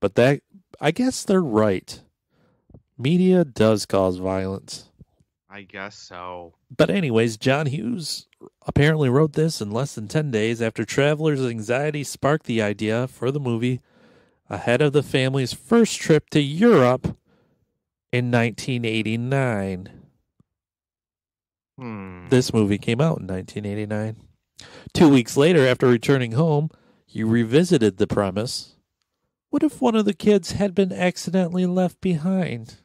But I guess they're right. Media does cause violence. I guess so. But anyways, John Hughes apparently wrote this in less than 10 days after travelers' anxiety sparked the idea for the movie ahead of the family's first trip to Europe in 1989. This movie came out in 1989. 2 weeks later, after returning home, he revisited the premise. What if one of the kids had been accidentally left behind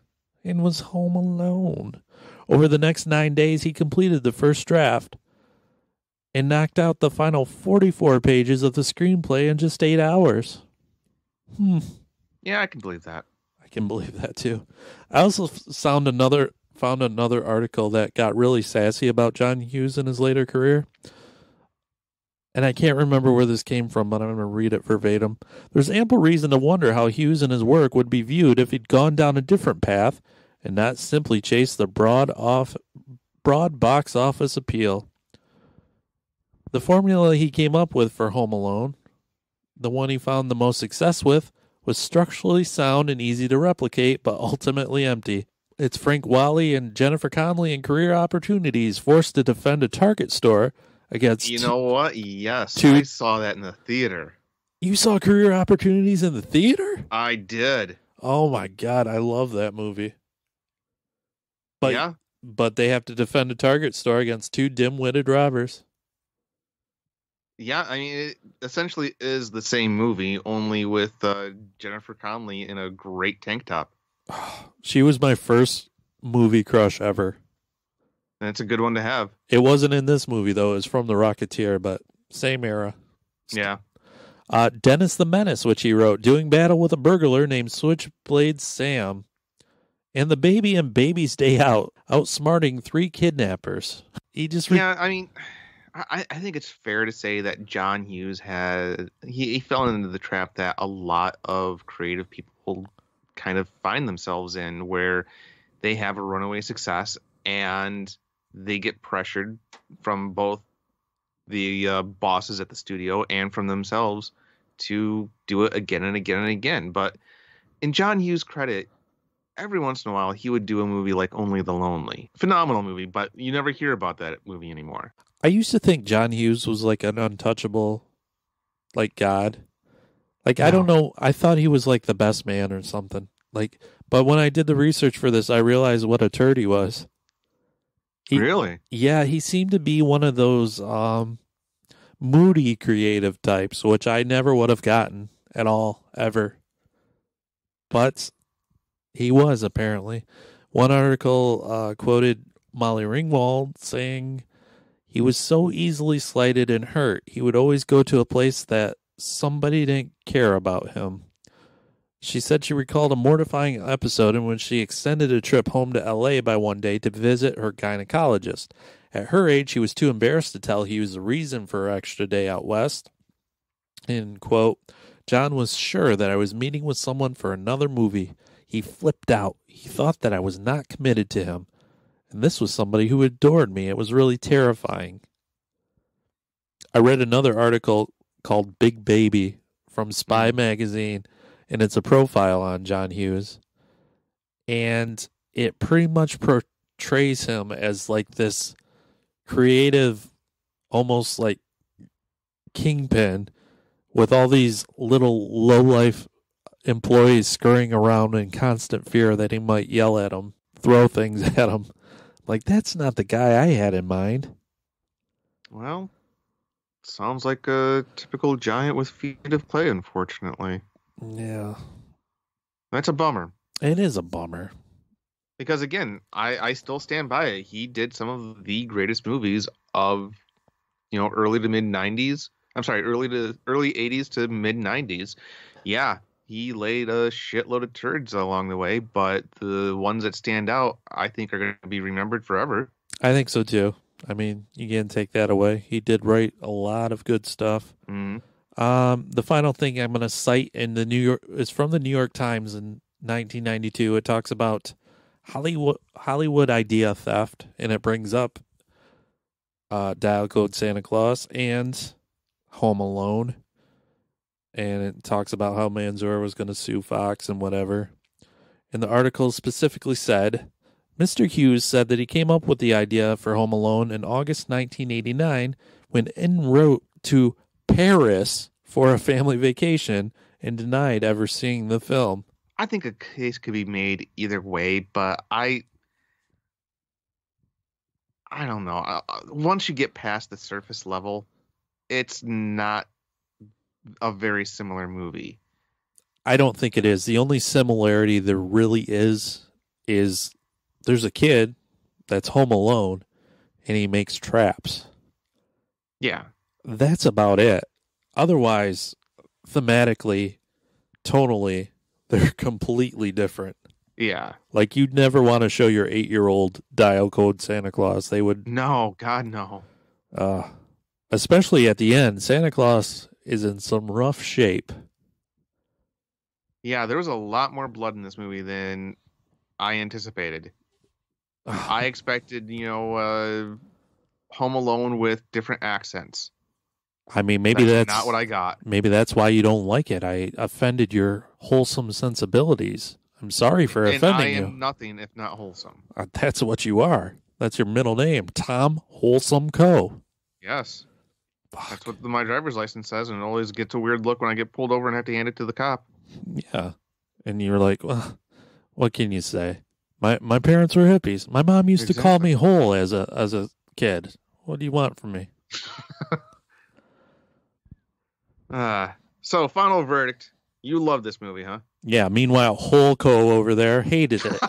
and was home alone? Over the next 9 days, he completed the first draft and knocked out the final 44 pages of the screenplay in just 8 hours. Yeah, I can believe that. I can believe that too. I also found another article that got really sassy about John Hughes in his later career. And I can't remember where this came from, but I'm going to read it verbatim. There's ample reason to wonder how Hughes and his work would be viewed if he'd gone down a different path and not simply chased the broad box office appeal. The formula he came up with for Home Alone, the one he found the most success with, was structurally sound and easy to replicate, but ultimately empty. It's Frank Whaley and Jennifer Connelly in career opportunities forced to defend a Target store against... You know what? Yes, I saw that in the theater. You saw Career Opportunities in the theater? I did. Oh my God, I love that movie. But, yeah. But they have to defend a Target store against 2 dim-witted robbers. Yeah, I mean, it essentially is the same movie, only with Jennifer Connelly in a great tank top. She was my first movie crush ever. And it's a good one to have. It wasn't in this movie, though. It was from The Rocketeer, but same era. Yeah. Dennis the Menace, which he wrote, doing battle with a burglar named Switchblade Sam. And The Baby and Baby's Day Out, outsmarting 3 kidnappers. Yeah, I mean... I think it's fair to say that John Hughes he fell into the trap that a lot of creative people kind of find themselves in, where they have a runaway success and they get pressured from both the bosses at the studio and from themselves to do it again and again and again. But in John Hughes' credit, every once in a while he would do a movie like Only the Lonely. Phenomenal movie, but you never hear about that movie anymore. I used to think John Hughes was like an untouchable, like God. Like, I don't know. I thought he was like the best man or something. Like, but when I did the research for this, I realized what a turd he was. Really? Yeah, he seemed to be one of those moody creative types, which I never would have gotten at all, ever. But he was, apparently. One article quoted Molly Ringwald saying, he was so easily slighted and hurt. He would always go to a place that somebody didn't care about him. She said she recalled a mortifying episode in which she extended a trip home to L.A. by one day to visit her gynecologist. At her age, she was too embarrassed to tell Hughes the reason for her extra day out west. In quote, John was sure that I was meeting with someone for another movie. He flipped out. He thought that I was not committed to him. And this was somebody who adored me. It was really terrifying. I read another article called Big Baby from Spy Magazine, and it's a profile on John Hughes. And it pretty much portrays him as like this creative, almost like kingpin with all these little low-life employees scurrying around in constant fear that he might yell at them throw things at him. Like, that's not the guy I had in mind. Well, sounds like a typical giant with feet of clay, unfortunately. Yeah. That's a bummer. It is a bummer. Because, again, I still stand by it. He did some of the greatest movies of, early to mid-90s. I'm sorry, early 80s to mid-90s. Yeah, he laid a shitload of turds along the way, but the ones that stand out, I think, are going to be remembered forever. I think so, too. I mean, you can't take that away. He did write a lot of good stuff. Mm-hmm. The final thing I'm going to cite in the New York is from the New York Times in 1992. It talks about Hollywood idea theft, and it brings up Dial Code Santa Claus and Home Alone, and it talks about how Manzor was going to sue Fox and whatever. And the article specifically said, Mr. Hughes said that he came up with the idea for Home Alone in August 1989 when en route to Paris for a family vacation and denied ever seeing the film. I think a case could be made either way, but I don't know. Once you get past the surface level, it's not a very similar movie. I don't think it is. The only similarity there really is there's a kid that's home alone and he makes traps. Yeah. That's about it. Otherwise, thematically, tonally, they're completely different. Yeah. Like, you'd never want to show your 8-year-old Dial Code Santa Claus. They would. No, God, no. Especially at the end, Santa Claus is in some rough shape. Yeah, there was a lot more blood in this movie than I anticipated. I expected, Home Alone with different accents. I mean, maybe that's not what I got. Maybe that's why you don't like it. I offended your wholesome sensibilities. I'm sorry for offending you. I am nothing if not wholesome. That's what you are. That's your middle name, Tom Wholesome Coe. Yes. Fuck. That's what my driver's license says, and it always gets a weird look when I get pulled over and have to hand it to the cop. Yeah. And you're like, well, what can you say? My parents were hippies. My mom used to call me Hole as a kid. What do you want from me? So final verdict. You love this movie, huh? Yeah. Meanwhile, Hole Co over there hated it.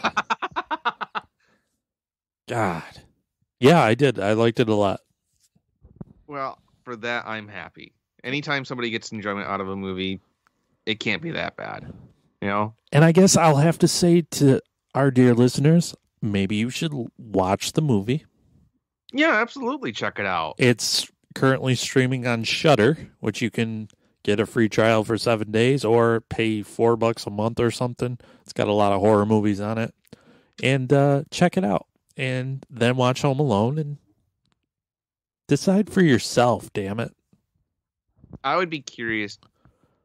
God. Yeah, I did. I liked it a lot. Well, for that, I'm happy. Anytime somebody gets enjoyment out of a movie, it can't be that bad, And I guess I'll have to say to our dear listeners, maybe you should watch the movie. Yeah, absolutely. Check it out. It's currently streaming on Shudder, which you can get a free trial for 7 days or pay $4 a month or something. It's got a lot of horror movies on it. And check it out. And then watch Home Alone and decide for yourself, damn it. I would be curious.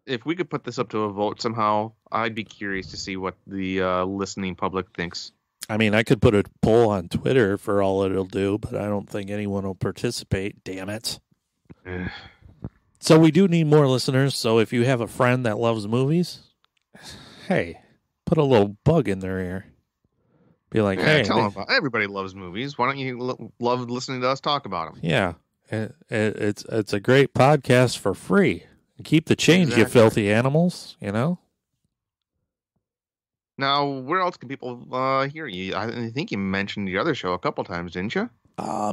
If we could put this up to a vote somehow, I'd be curious to see what the listening public thinks. I mean, I could put a poll on Twitter for all it'll do, but I don't think anyone will participate, damn it. So we do need more listeners, so if you have a friend that loves movies, hey, put a little bug in their ear. Be like, hey. Tell them about everybody loves movies. Why don't you love listening to us talk about them? Yeah. It's a great podcast for free. Keep the change, you filthy animals, Now, where else can people hear you? I think you mentioned the other show a couple times, didn't you?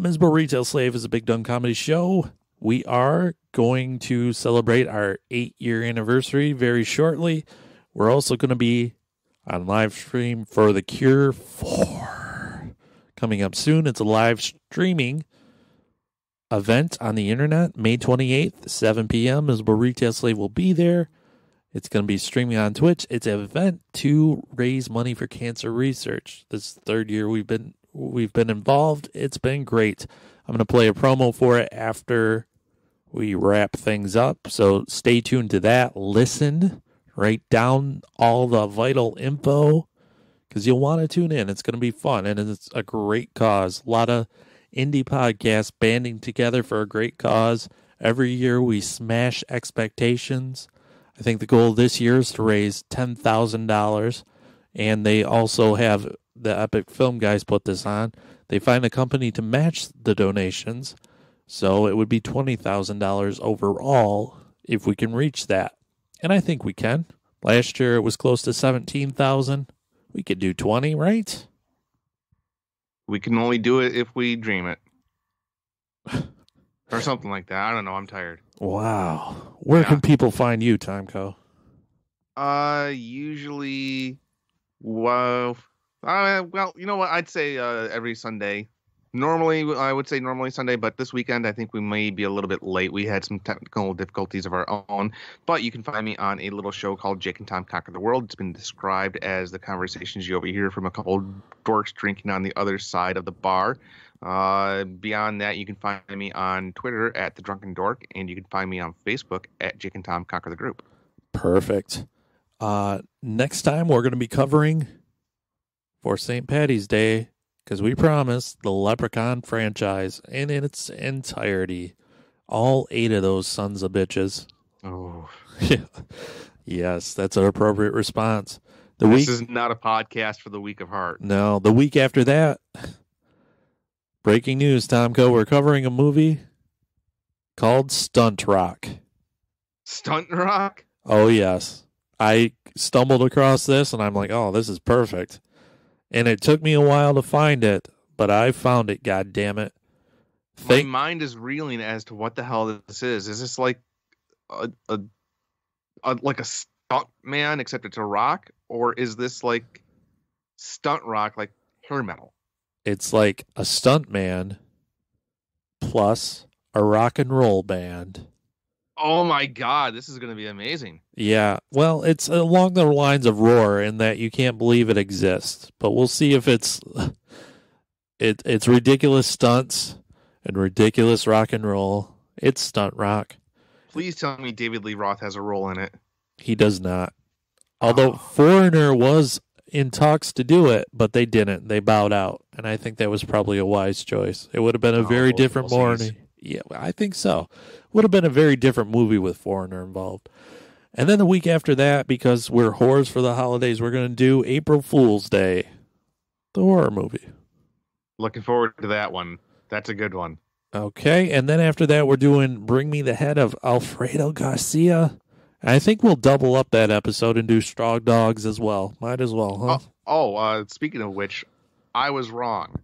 Miserable Retail Slave is a Big Dumb Comedy show. We are going to celebrate our 8-year anniversary very shortly. We're also going to be on live stream for The Cure 4 coming up soon. It's a live streaming event on the internet, May 28th, 7 p.m. Miserable Retail Slave will be there. It's going to be streaming on Twitch. It's an event to raise money for cancer research. This third year we've been involved. It's been great. I'm going to play a promo for it after we wrap things up. So stay tuned to that. Listen, write down all the vital info because you'll want to tune in. It's going to be fun, and it's a great cause. A lot of indie podcasts banding together for a great cause. Every year we smash expectations. I think the goal this year is to raise $10,000, and they also have the Epic Film guys put this on. They find a company to match the donations, so it would be $20,000 overall if we can reach that. And I think we can. Last year it was close to 17,000. We could do 20, right? We can only do it if we dream it. Or something like that. I don't know. I'm tired. Wow. Where can people find you, Tom Coe? Usually, well, you know what? I'd say every Sunday. Normally, I would say normally Sunday, but this weekend I think we may be a little bit late. We had some technical difficulties of our own, but you can find me on a little show called Jake and Tom Conquer the World. It's been described as the conversations you overhear from a couple dorks drinking on the other side of the bar. Beyond that, you can find me on Twitter at The Drunken Dork, and you can find me on Facebook at Jake and Tom Conquer the Group. Perfect. Next time we're going to be covering for St. Paddy's Day, because we promised, the Leprechaun franchise in its entirety. All 8 of those sons of bitches. Oh. Yes, that's an appropriate response. This is not a podcast for the weak of heart. No, the week after that, breaking news, Tom Coe, we're covering a movie called Stunt Rock. Stunt Rock? Oh, yes. I stumbled across this, and I'm like, oh, this is perfect. And it took me a while to find it, but I found it, God damn it. My mind is reeling as to what the hell this is. Is this like like a stunt man, except it's a rock? Or is this like stunt rock, like hair metal? It's like a stunt man plus a rock and roll band. Oh my God, this is going to be amazing. Yeah, well, it's along the lines of Roar in that you can't believe it exists, but we'll see if it's ridiculous stunts and ridiculous rock and roll. It's stunt rock. Please tell me David Lee Roth has a role in it. He does not. Although Foreigner was in talks to do it, but they didn't. They bowed out, and I think that was probably a wise choice. It would have been a very different morning. Yeah, I think so. Would have been a very different movie with Foreigner involved. And then the week after that, because we're whores for the holidays, we're going to do April Fool's Day, the horror movie. Looking forward to that one. That's a good one. Okay, and then after that, we're doing Bring Me the Head of Alfredo Garcia. I think we'll double up that episode and do Straw Dogs as well. Might as well, huh? Speaking of which, I was wrong.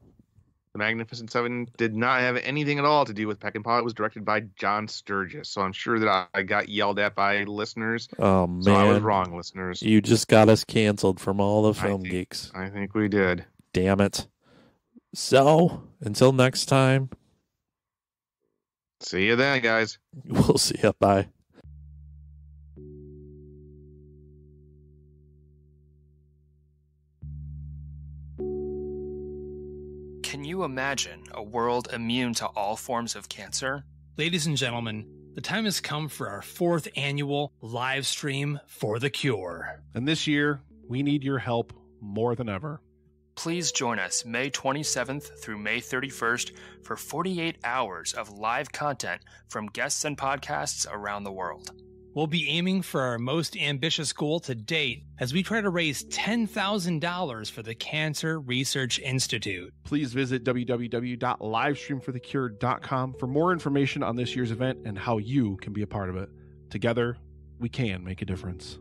The Magnificent Seven did not have anything at all to do with Peckinpah. It was directed by John Sturges. So I'm sure that I got yelled at by listeners. Oh, man. So I was wrong, listeners. You just got us canceled from all the film geeks. I think we did. Damn it. So, until next time. See you then, guys. We'll see you. Bye. Can you imagine a world immune to all forms of cancer? Ladies and gentlemen, the time has come for our 4th annual live stream for the cure. And this year, we need your help more than ever. Please join us May 27th through May 31st for 48 hours of live content from guests and podcasts around the world. We'll be aiming for our most ambitious goal to date as we try to raise $10,000 for the Cancer Research Institute. Please visit www.livestreamforthecure.com for more information on this year's event and how you can be a part of it. Together, we can make a difference.